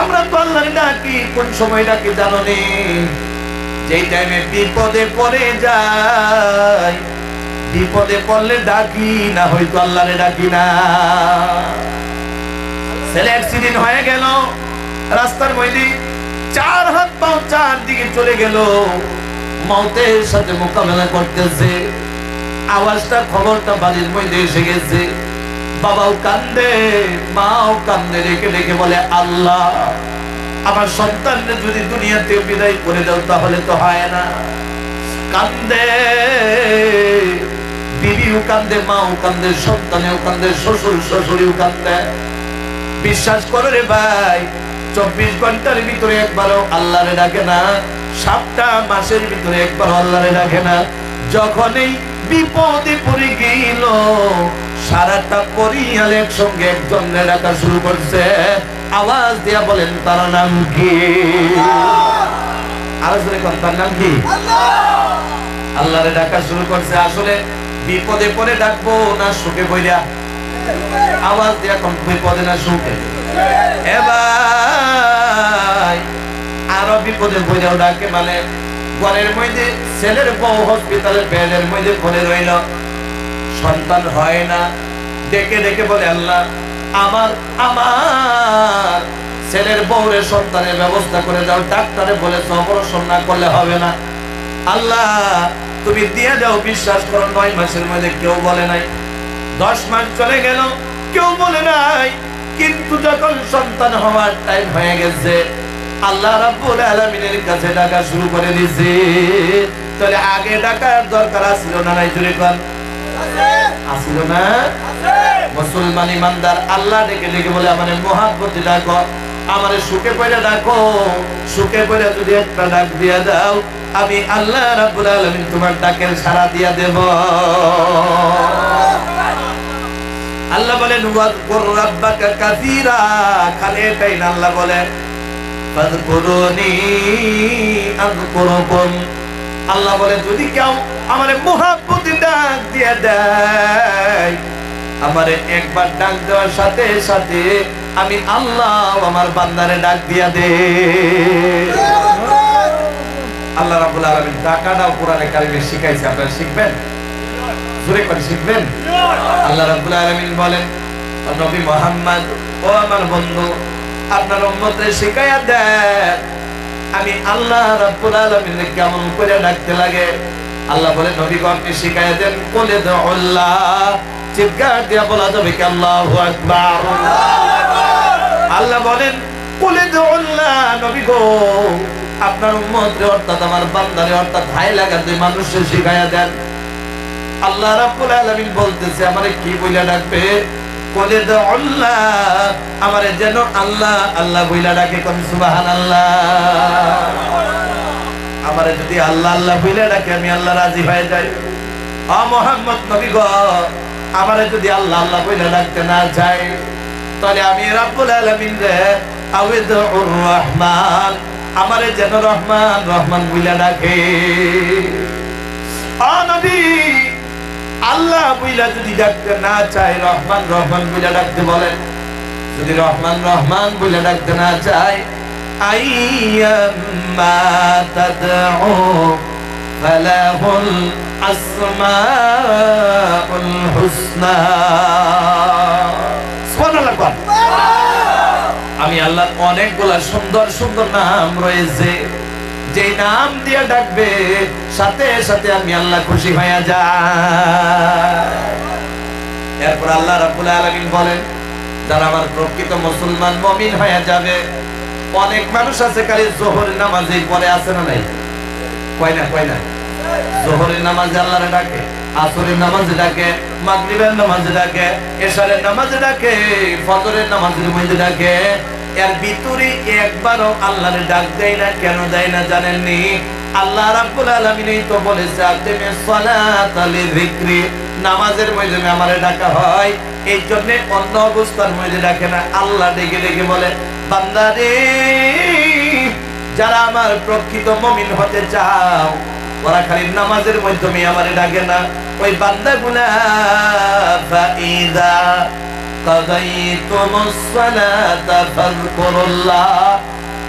আমরা তো আল্লাহরে ডাকি কোন সময় ডাকি জানো নি? যেই টাইমে বিপদে পড়ে যাই, বিপদে পড়লে ডাকি না, হয়তো আল্লাহরে ডাকি না। ছেলে অ্যাক্সিডেন্ট হয়ে গেল, রাস্তার মধ্যে চার হাত পাও চার দিকে চলে গেল, মওতের সাথে মোকাবেলা করতেছে, আওয়াজটা খবরটা বাড়ির মধ্যে এসে গেছে। বাবাও কান্দে, মাও কান্দে, রেখে রেখে বলে আল্লাহ আমার সন্তানকে যদি দুনিয়াতে বিদায় করে দাও তাহলে তো হয় না। কান্দে, বিবিও কান্দে, মাও কান্দে, সন্তানেও কান্দে, শ্বশুর শাশুড়িও কান্দে। বিশ্বাস করো রে ভাই, 24 ঘন্টার ভিতরে একবারও আল্লাহরে ডাকে না, 7টা মাসের ভিতরে একবারও আল্লাহরে ডাকে না। যখনই বিপদে পড়ে গেল সারাটা পরিয়াল একসঙ্গে একজনের ডাকা শুরু করছে। আওয়াজ দিয়া বলেন তার নাম কি? আরো জোরে কোন তার নাম কি? আল্লাহরে ডাকা শুরু করছে। আসলে বিপদে পড়ে ডাকবো না সুখে পড়িয়া? আওয়াজ দিয়া কোন বিপদে না সুখে? এ ভাই আরো বিপদে পড়েও ডাকে, মানে ঘরের মধ্যে ছেলের বউ হসপিটালের বেডের মধ্যে পড়ে রইল, সন্তান হয় না, ডেকে ডেকে বলে আল্লাহ আমার আমার ছেলের বউরের সন্তানের ব্যবস্থা করে দাও, ডাক্তারে বলেছে অপারেশন না করলে হবে না, আল্লাহ তুমি দিয়ে দাও। বিশ্বাস করো 9 মাসের মধ্যে কেউ বলে নাই, 10 মাস চলে গেল কেউ বলে নাই, কিন্তু যখন সন্তান হওয়ার টাইম হয়ে গেছে আল্লাহ রাব্বুল আলামিনের কাছে ডাকা শুরু করে দিয়েছে। তাহলে আগে ডাকার দরকার ছিল না? নাই জুড়ে কোন আসিল না? মুসলমান ইমানদার আল্লাহ ডেকে ডেকে বলে আমারে মহাব্বতে ডাকো, আমারে সুখে পড়ে ডাকো, সুখে পড়ে যদি একটা ডাক দিয়া দাও আমি আল্লাহ রাব্বুল আলামিন তোমার ডাকের সাড়া দিয়া দেব। আল্লাহ বলেন ওয়াজকুর রাব্বাকা কাসীরা, খালি এটাই না, আল্লাহ বলেন ফাযকুরুনি আযকুরুকুম। আল্লাহ বলে যদি কেউ আমারে মুহাব্বতে ডাক দিয়ে দেয়, আমারে একবার ডাক দেওয়ার সাথে সাথে আমি আল্লাহ আমার বান্দারে ডাক দিয়া দে। আল্লাহ রাব্বুল আলামিন ডাকাটাও কোরআনে কারিমে শিখাইছে, আপনারা শিখবেন? জোরে করে শিখবেন। আল্লাহ রাব্বুল আলামিন বলেন নবী মুহাম্মদ ও আমার বন্ধু আপনার উম্মতরে শিখায়া দেন আমি আল্লাহ রাব্বুল আলামিন কেমন করে ডাকতে লাগে। আল্লাহ বলে নবী আপনি শিখায় দেন, বলে দাও আল্লাহ, চিৎকার দিয়ে বলা যাবে কি আল্লাহু আকবার। আল্লাহ বলেন বলে দাও আল্লাহ, নবী গো আপনার উম্মতরে অর্থাৎ আমার বান্দারে অর্থাৎ ভাই লাগা দুই মানুষকে শিখায়া দেন। আল্লাহ রাব্বুল আলামিন বলতেছে আমারে কি বইলা ডাকবে, বলে দাও আল্লাহ, আমারে যেন আল্লাহ আল্লাহ বইলা ডাকে, কোন সুবহানাল্লাহ। আমারে যদি আল্লাহ আল্লাহ বইলা ডাকে আমি আল্লাহ রাজি হয়ে যাই। ও মুহাম্মদ নবী গো আমারে যদি আল্লাহ আল্লাহ বইলা ডাকতে না চাই, তাহলে আমি রাব্বুল আলামিন রে আউযুর রহমান, আমারে যেন রহমান রহমান বইলা ডাকে। ও নবী আল্লাহ বইলা যদি ডাকতে না চাই, রহমান রহমান বইলা ডাকতে বলেন। যদি রহমান রহমান বইলা ডাকতে না চাই, আইয়াম্মা তাদউ ফালাহুল আসমাউল হুসনা। সুবহানাল্লাহ। আমি আল্লাহর অনেকগুলা সুন্দর সুন্দর নাম রয়েছে, যে নাম দিয়ে ডাকবে সাথে সাথে আমি আল্লাহ খুশি হয়ে যাই। এরপর আল্লাহ রাব্বুল আলামিন বলেন যারা আমার প্রকৃত মুসলমান মুমিন হয়ে যাবে। অনেক মানুষ আছে খালি যোহরের নামাজে পড়ে, আছে না নাই? কয় না যোহরের নামাজে আল্লাহরে ডাকে, আসরের নামাজে ডাকে, মাগরিবের নামাজে ডাকে, এশারের নামাজে ডাকে, ফজরের নামাজের মধ্যে ডাকে, এর ভিতরে একবারও আল্লাহরে ডাক দেয় না। কেন দেয় না জানেননি? আল্লাহ রাব্বুল আলামিনই তো বলেছে আকিমিস সালাতা লিযিকরি, নামাজের মধ্যে আমারে ডাকা হয়, এই জন্য অন্য অবস্থার মধ্যে ডাকে না। আল্লাহ ডেকে ডেকে বলে বান্দারে যারা আমার প্রকৃত মুমিন হতে চাও, ওরা খালি নামাজের মাধ্যমে আমারে ডাকে না। ওই বান্দাগুলা ফাইদা কাদাইতুমুস সালাতা ফাযকুরুল্লাহ,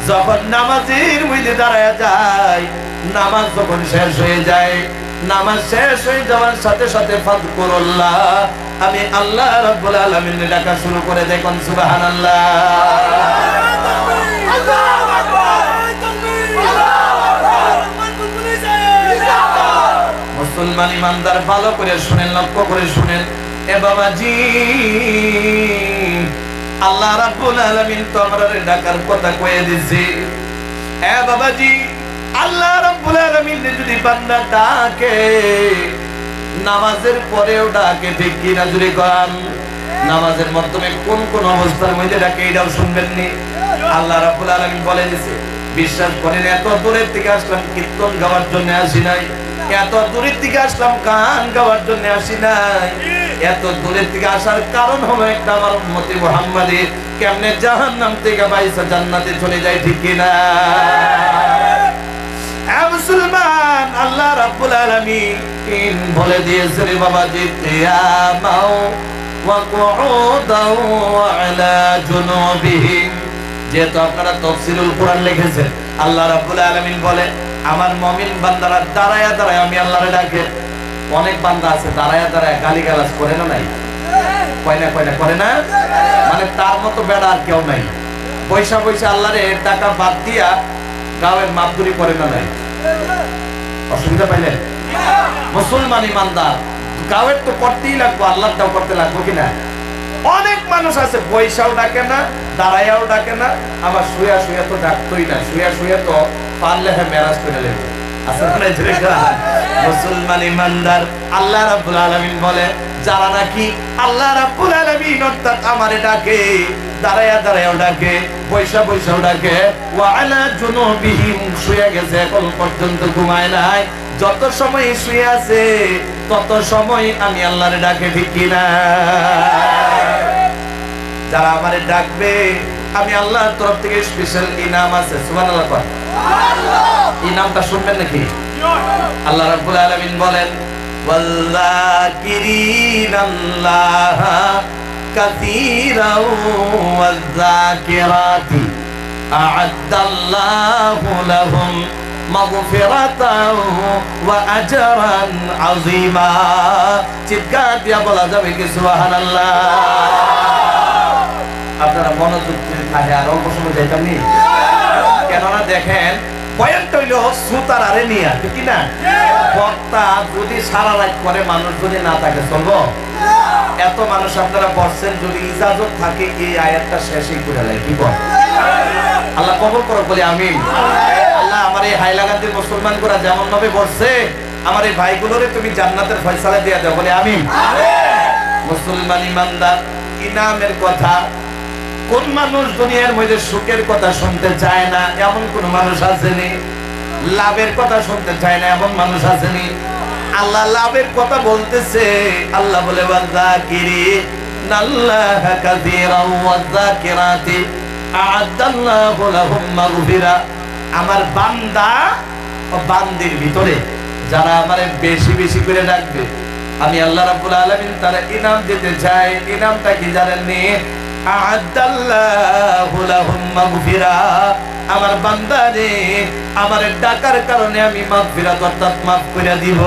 যখন নামাজের মধ্যে দাঁড়ায় যায়, নামাজ যখন শেষ হয়ে যায়, নামাজ শেষ হয়ে যাওয়ার সাথে সাথে ফাযকুরুল্লাহ, আমি আল্লাহ রাব্বুল আলামিন ডাকা শুরু করে দেয়। কোন সুবহানাল্লাহ। মুসলমান ইমানদার ভালো করে শুনেন, লক্ষ্য করে শুনেন। এ বাবাজি আল্লাহ রাব্বুল আলামিন তো আমাদের ডাকার কথা কয়ে দিয়েছে। এ বাবাজি আল্লাহ রাব্বুল আলামিন যদি বান্দা ডাকে, নামাজের পরেও ডাকে, ঠিক কি না জুড়ে গান? নামাজের মাধ্যমে কোন কোন অবস্থার মধ্যে ডাকে এটাও শুনবেন নি। আল্লাহ রাব্বুল আলামিন বলে দিয়েছে, বিশ্বাস করেন এত দূরের থেকে আসলাম কীর্তন গাওয়ার জন্য আসি নাই, এত দূরের থেকে আসলাম গান গাওয়ার জন্য আসি নাই। এত দূরের থেকে আসার কারণ হলো একটা, আমার উম্মতি মুহাম্মাদি কেমনে জাহান্নাম থেকে বাইসা জান্নাতে চলে যায়, ঠিক কি না? মুসলমান আল্লাহ রাব্বুল আলামিন বলে দিয়েছে রে বাবাজি, কিয়ামাও ওয়া কুউদাও আলা জুনুবিহিম। যেহেতু আপনারা তাফসীরুল কোরআন লিখেছেন, আল্লাহ রাব্বুল আলামিন বলে আমার মুমিন বান্দারা দাঁড়ায়া দাঁড়ায় আমি আল্লাহরে ডাকে। অনেক বান্দা আছে দাঁড়ায়া দাঁড়ায় গালিগালাজ করে না, নাই? কয় না করে না? মানে তার মতো বেড়া আর কেউ নাই। পয়সা পয়সা আল্লাহরে টাকা বাদ দিয়া গাওয়ের মাপদুরি করে না, নাই? অসুবিধা পাইলেন? মুসলমান ইমানদার গাওয়ের তো করতেই লাগবো, আল্লাহটাও করতে লাগবো কিনা? অনেক মানুষ আছে পয়সাও ডাকে না, দাঁড়ায়াও ডাকে না, আবার শুয়া শুয়া তো ডাকতোই না, শুয়া শুয়া তো পারলে হ্যাঁ মেরাজ করে লেগে। মুসলমান ইমানদার আল্লাহ রাব্বুল আলামিন বলে যারা নাকি আল্লাহ রাব্বুল আলামিন অর্থাৎ আমারে ডাকে, দাঁড়ায়া দাঁড়ায়াও ডাকে, পয়সা পয়সাও ডাকে, ওয়া আলা জুনুবিহিম, শুয়ে গেছে এখন পর্যন্ত ঘুমায় নাই, যত সময় শুয়ে আছে তত সময় আমি আল্লাহরে ডাকে, ঠিক কিনা? যারা আমারে ডাকবে আমি আল্লাহর তরফ থেকে স্পেশাল ইনাম আছে। সুবহানাল্লাহ। ইনামটা শুনবেন নাকি? আল্লাহ রাব্বুল আলামিন বলেন ওয়াল্লাযিরিনাল্লাহ কাসীরাও ওয়ায-যাকিরাতি আ'আদ্দাল্লাহু লাহুম মাগফিরাতাও ওয়া আজরান আযীমা। চিৎকার দিয়া বলা যাবে কি সুবহানাল্লাহ? আপনারা মনোযোগ দিয়ে থাকে আর অল্প সময় যাইতাম নি। কেননা দেখেন বয়ানটা হইল শ্রোতার আরে নিয়ে, ঠিক না? বক্তা যদি সারা রাত করে মানুষ যদি না থাকে চলবো? এত মানুষ আপনারা বলছেন, যদি ইজাজত থাকে এই আয়াতটা শেষই করে দেয়, কি বল? আল্লাহ কবুল করো বলি আমিন। আল্লাহ আমার এই হাইলাকান্দির মুসলমান গুলা যেমন ভাবে বলছে, আমার এই ভাইগুলোরে তুমি জান্নাতের ফয়সালা দিয়ে দাও, বলি আমিন। মুসলমান ইমানদার, ইনামের কথা কোন মানুষ দুনিয়ার মধ্যে সুখের কথা শুনতে চায় না এমন কোন মানুষ আসেনি? লাভের কথা শুনতে চায় না এমন মানুষ আসেনি? আল্লাহ লাভের কথা বলতেছে। আল্লাহ বলে ওয়াযাকিরিনাল্লাহা কাসীরান ওয়াযাকিরাতি আ'আদাল্লাহু লাহুম মাগফিরা। আমার বান্দা ও বান্দির ভিতরে যারা আমারে বেশি বেশি করে ডাকবে, আমি আল্লাহ রাব্বুল আলামিন তারা ইনাম দিতে চাই। ইনামটা কি জানেননি? আ'আদাল্লাহু লাহুম মাগফিরা। আমার বান্দারে আমার ডাকার কারণে আমি মাগফিরাত অর্থাৎ মাফ করে দিব।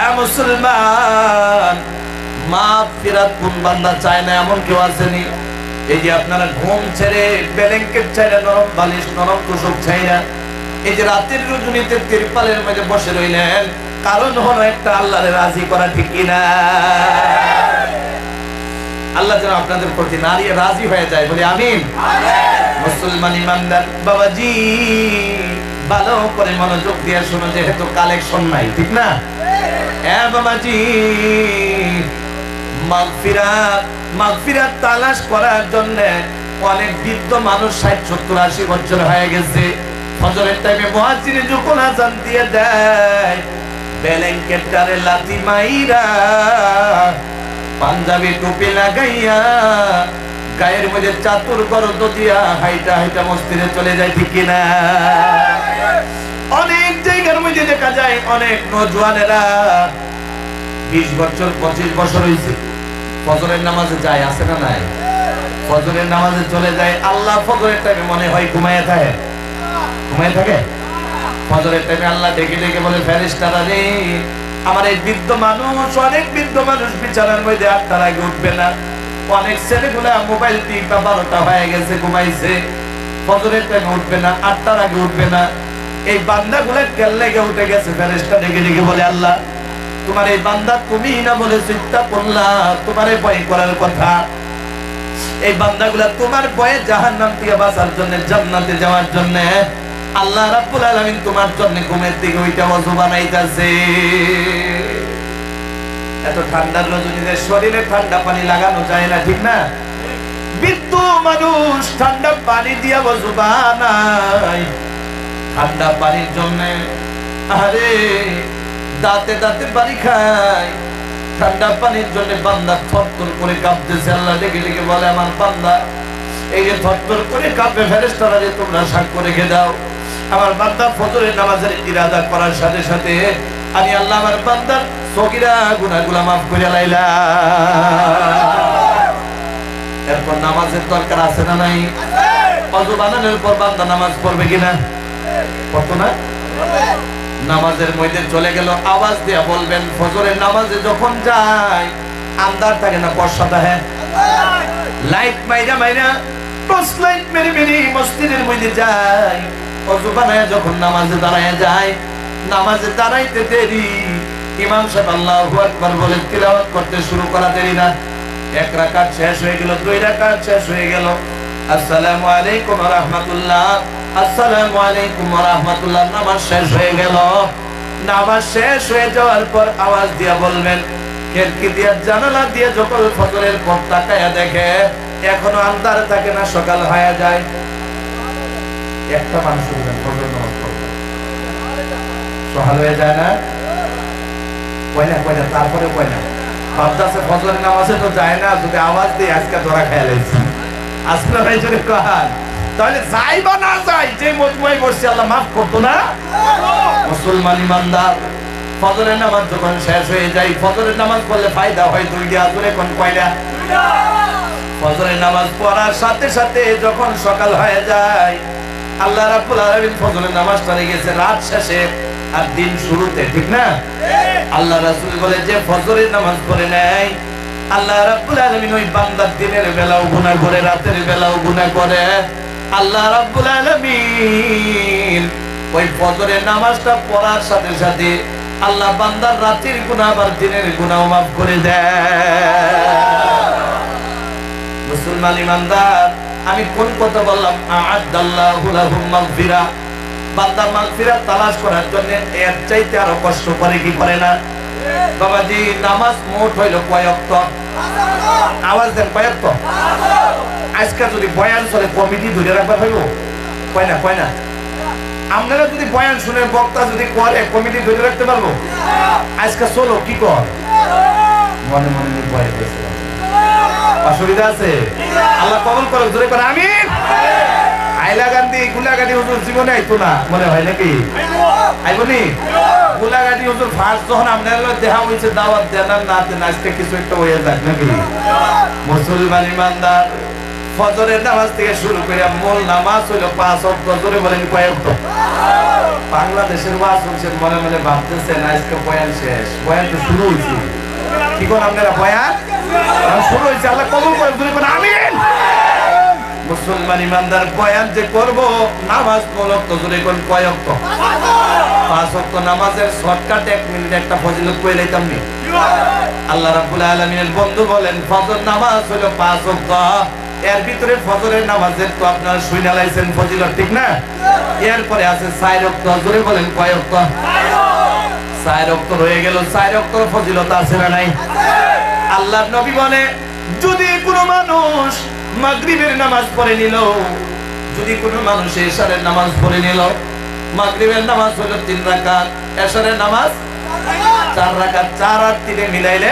এ মুসলমান, মাগফিরাত কোন বান্দা চায় না এমন কেউ আসেনি? এই যে আপনারা ঘুম ছেড়ে, ব্ল্যাঙ্কেট ছেড়ে, নরম বালিশ, নরম তোষক ছেড়ে এই যে রাতের রজনীতে তিরপালের মধ্যে বসে রইলেন, কারণ হলো একটা আল্লাহরে রাজি করা, ঠিক কিনা? আল্লাহ যেন আপনাদের প্রতি নারী রাজি হয়ে যায়, বলি আমিন। মুসলমান ইমানদার বাবাজি, ভালো করে মনোযোগ দিয়ে শুনো, যেহেতু কালেকশন নাই, ঠিক না? হ্যাঁ বাবাজি, মাগফিরাত তালাশ করার জন্য অনেক বৃদ্ধ মানুষ 60, 70, 80 বছর হয়ে গেছে। ফজরের টাইমে মুয়াজ্জিন যখন আযান দিয়ে দেয়, ব্ল্যাঙ্কেটটারে লাথি মাইরা, পাঞ্জাবি টুপি লাগাইয়া, গায়ের মধ্যে চাতুর গরদ দিয়া হাইটা হাইটা মসজিদে চলে যায়, ঠিক কিনা? অনেক জায়গার মধ্যে দেখা যায় অনেক নওজোয়ানেরা 20 বছর 25 বছর হইছে, ফজরের নামাজে যায়, আছে না নাই? ফজরের নামাজে চলে যায়, আল্লাহ ফজরের টাইমে মনে হয় ঘুমায় থাকে, ঘুমায় থাকে। ফজরের টাইমে আল্লাহ ডেকে ডেকে বলে, ফেরেশতারা রে, আমার এই বৃদ্ধ মানুষ, অনেক বৃদ্ধ মানুষ বিছানার মধ্যে 8টার আগে উঠবে না। অনেক ছেলেগুলা মোবাইল টিপা 12টা হয়ে গেছে, ঘুমাইছে, ফজরের টাইমে উঠবে না, 8টার আগে উঠবে না। এই বান্দাগুলা কেল লেগে উঠে গেছে। ফেরেশতা ডেকে ডেকে বলে, আল্লাহ তোমার এই বান্দা তুমি না বলে চিন্তা করলা, তোমারে ভয় করার কথা। এই বান্দাগুলা তোমার ভয়ে জাহান্নাম থেকে বাঁচার জন্য, জান্নাতে যাওয়ার জন্য আল্লাহ রাব্বুল আলামিন তোমার জন্য ঘুমের দিকে ওইটা ওযু বানাইতাছে। এত ঠান্ডার রজনীতে শরীরে ঠান্ডা পানি লাগানো যায় না, ঠিক না? বৃদ্ধ মানুষ ঠান্ডা পানি দিয়া ওযু বানায়। ঠান্ডা পানির জন্য আরে দাঁতে দাঁতে বাড়ি খায়। ঠান্ডা পানির জন্য বান্দা থরথর করে কাঁপতেছে। আল্লাহ ডেকে ডেকে বলে, আমার বান্দা এই যে থরথর করে কাঁপে, ফেরেশতারা যে তোমরা সাক্ষ্য রেখে দাও, আমার বান্দা ফজরের নামাজের ইরাদা করার সাথে সাথে আমি আল্লাহ আমার বান্দার সগীরা গুনাহগুলো মাফ করে লাইলাম। এরপর নামাজের দরকার আছে না নাই? ওযু বানানোর পর বান্দা নামাজ পড়বে কিনা? পড়তো না? নামাজের মধ্যে চলে গেল, আওয়াজ দিয়ে বলবেন, ফজরের নামাজে যখন যায় আন্দার থাকে না, বর্ষা থাকে, লাইট মাইরা মাইরা, টর্চ লাইট মেরে মেরে মসজিদের মধ্যে যায়। ওযু বানায় যখন নামাজে দাঁড়ায় যায়, নামাজে দাঁড়াইতে দেরি, ইমাম সাহেব আল্লাহু আকবার বলে তিলাওয়াত করতে শুরু করা দেরি না। 1 রাকাত শেষ হয়ে গেল, 2 রাকাত শেষ হয়ে গেল, আসসালামু আলাইকুম ওয়া রাহমাতুল্লাহ, আসসালামু আলাইকুম ওয়া রাহমাতুল্লাহ, নামাজ শেষ হয়ে গেল। নামাজ শেষ হয়ে যাওয়ার পর আওয়াজ দিয়ে বলবেন, খিড়কি দিয়ে জানালা দিয়ে যখন ফজরের পর তাকায়া দেখে এখনো আন্ধার থাকে না, সকাল হয়ে যায়। একটা মানুষ ফজর নামাজ পড়ে সকাল হয়ে যায় না, কয়না কয়না, তারপরে কয়না ভাবতেছে ফজরের নামাজে তো যায় না, যদি আওয়াজ দিয়ে আজকে ধরা খেয়ে লাইছি, আজকে ভাই যদি কহান তাহলে যাই বা না যাই, যে মজমুয়ায় বসছে আল্লাহ মাফ করতো না? মুসলমান ইমানদার, ফজরের নামাজ যখন শেষ হয়ে যায়, ফজরের নামাজ পড়লে ফায়দা হয় 2টা, আসলে কোন কয়টা? ফজরের নামাজ পড়ার সাথে সাথে যখন সকাল হয়ে যায়, আল্লাহ রাব্বুল আলামিন ফজরের নামাজটা রেখেছে রাত শেষে আর দিন শুরুতে, ঠিক না? আল্লাহ রাসূল বলে, যে ফজরের নামাজ পড়ে নেয় আল্লাহ রাব্বুল আলামিন ওই বান্দার দিনের বেলাও গুনাহ করে, রাতের বেলাও গুনাহ করে। আল্লাহ রাব্বুল আলামিন ওই ফজরের নামাজটা পড়ার সাথে সাথে আল্লাহ বান্দার রাতের গুনাহ আবার দিনের গুনাহ মাফ করে দেয়। মুসলমান ইমানদার, আমি কোন কথা বললাম? আ'আদাল্লাহু লাহুম মাগফিরা। বান্দা মাগফিরাত তালাশ করার জন্য এর চাইতে আরো কষ্ট করে কি করে না? বাবাজি, নামাজ মোট হইল কয় ওয়াক্ত? আওয়াজ দেন, কয় ওয়াক্ত? আজকে যদি বয়ান চলে কমিটি ধরে রাখবার হইব, কয় না? কয় না? আপনারা যদি বয়ান শুনে বক্তা যদি করে কমিটি ধরে রাখতে পারবো? আজকে চলো কি কর? মনে মনে বয়ান করছে, অসুবিধা আছে? আল্লাহ কবুল করুক, জোরে করে আমিন। হাইলাকান্দি গুলাগাড়ি হুজুর জীবনে আইতো না মনে হয় নাকি? আইবনি? গুলাগাড়ি হুজুর ফার্স্ট যখন আপনার দেখা হয়েছে দাওয়াত দেন না দেন, আজকে কিছু একটা হয়ে যাক নাকি? মুসলমান ইমানদার, ফজরের নামাজ থেকে শুরু করে মূল নামাজ হইল 5 ওয়াক্ত। জোরে বলেন কয় ওয়াক্ত? বাংলাদেশের ওয়াজ শুনছেন, মনে মনে ভাবতেছেন আজকে বয়ান শেষ। বয়ান তো শুরু হয়েছে। কি কোন আপনারা বয়ান শুরু হয়েছে? আল্লাহ কবুল করে, জোরে বলেন আমিন। মুসলমান ইমানদার, বয়ান যে করব নামাজ মূলত জোরে কোন কয় ওয়াক্ত? 5 ওয়াক্ত নামাজের শর্টকাট 1 মিনিট একটা ফজিলত কই লাইতাম নি? আল্লাহ রাব্বুল আলামিনের বন্ধু বলেন ফজর নামাজ হলো 5 ওয়াক্ত। এর ভিতরে ফজরের নামাজের তো আপনারা শুইনা লাইছেন ফজিলত, ঠিক না? এরপরে আছে 4 ওয়াক্ত। জোরে বলেন কয় ওয়াক্ত? 4 ওয়াক্ত রয়ে গেল। 4 ওয়াক্তর ফজিলত আছে না নাই? আল্লাহর নবী বলে যদি কোনো মানুষ মাগরিবের নামাজ পড়ে নিল, যদি কোনো মানুষ এশারের নামাজ পড়ে নিল, মাগরিবের নামাজ হলো 3 রাকাত, এশারের নামাজ 4 রাকাত, 4 আর 3 মিলাইলে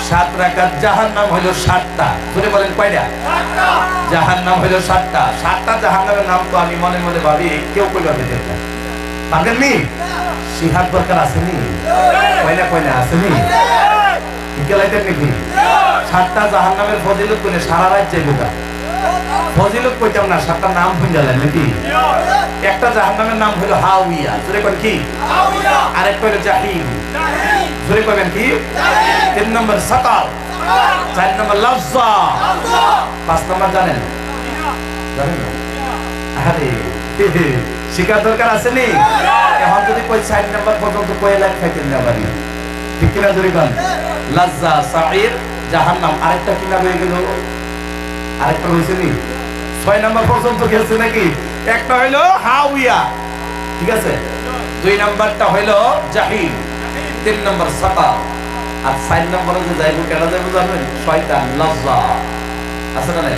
7 রাকাত। জাহান্নাম হলো 7টা। শুনে বলেন কয়টা? 7টা। জাহান্নাম হলো 7টা। 7টা জাহান্নামের নাম তো আমি মনে মনে ভাবি কেউ কইবা দিতে পারবেন নি? শিহার দরকার আসেনি? কয়না কয়না আসেনি? গেলাইতেন নাকি? 7টা জাহান্নামের ফজিলত কইলে সারা রাত যাইব না। ফজিলত কইতাম না, 7টা নাম হই গেলেন নাকি? একটা জাহান্নামের নাম হলো হাওয়া। জোরে কোন কি? হাওয়া। আরেকটা হলো জাহিম। জোরে কইবেন কি? জাহিম। 3 নম্বর সাকার, 4 নম্বর লাফজা, 5 নম্বর জানেন? জানেন না? আরে শিকার দরকার আছে নি? এখন যদি কই 4 নম্বর পর্যন্ত কই লাইক খাইতেন না বাড়ি, ঠিক কিনা? জোরে কোন? লাজ্জা, সাঈর, জাহান্নাম। আরেকটা কি নাম হয়ে গেল? আরেকটা হইছে নি? 6 নম্বর পর্যন্ত গেছে নাকি? একটা হইলো হাওয়া, ঠিক আছে? 2 নম্বরটা হইলো জাহিম, 3 নম্বর সাকার, আর 4 নম্বরে যে যাইবো কেডা যাইবো জানেন? শয়তান, লাজ্জা। আছে না নাই?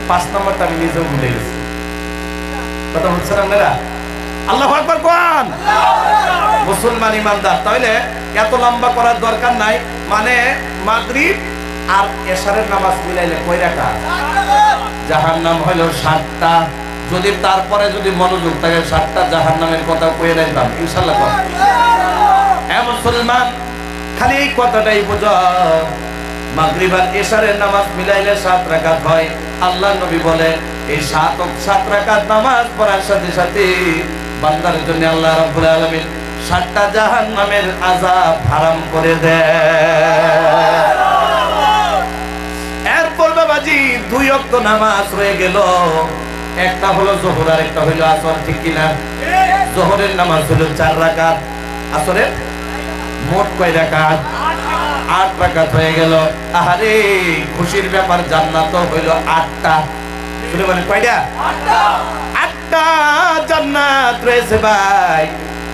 5 নম্বরটা আমি নিজেও ভুলে গেছি। কথা বুঝছেন আপনারা? আল্লাহু আকবার কোন? মুসলমান ইমানদার, তাহলে এত লম্বা করার দরকার নাই। মানে মাগরিব আর এশারের নামাজ মিলাইলে কয় রাকাত? জাহান্নাম হলো 7টা। যদি তারপরে যদি মনোযোগ থাকে 7টা জাহান্নামের কথা কয়ে রাখলাম ইনশাআল্লাহ। হ্যাঁ মুসলমান, খালি এই কথাটাই বুঝো, মাগরিব আর এশারের নামাজ মিলাইলে 7 রাকাত হয়। আল্লাহ নবী বলে এই 7 রাকাত নামাজ পড়ার সাথে সাথে বান্দার জন্য আল্লাহ রাব্বুল আলামিন 7টা জাহান্নামের আযাব হারাম করে দেয়। এরপর বাবাজি 2 ওয়াক্ত নামাজ রয়ে গেল। একটা হলো যোহর আর একটা হলো আসর, ঠিক কিনা? যোহরের নামাজ হলো 4 রাকাত, আসরের মোট কয় রাকাত? 8 রাকাত হয়ে গেল। আহারে খুশির ব্যাপার, জান্নাত হইল 8টা। শুনে বলেন কয়টা? 8টা জান্নাত রয়েছে ভাই।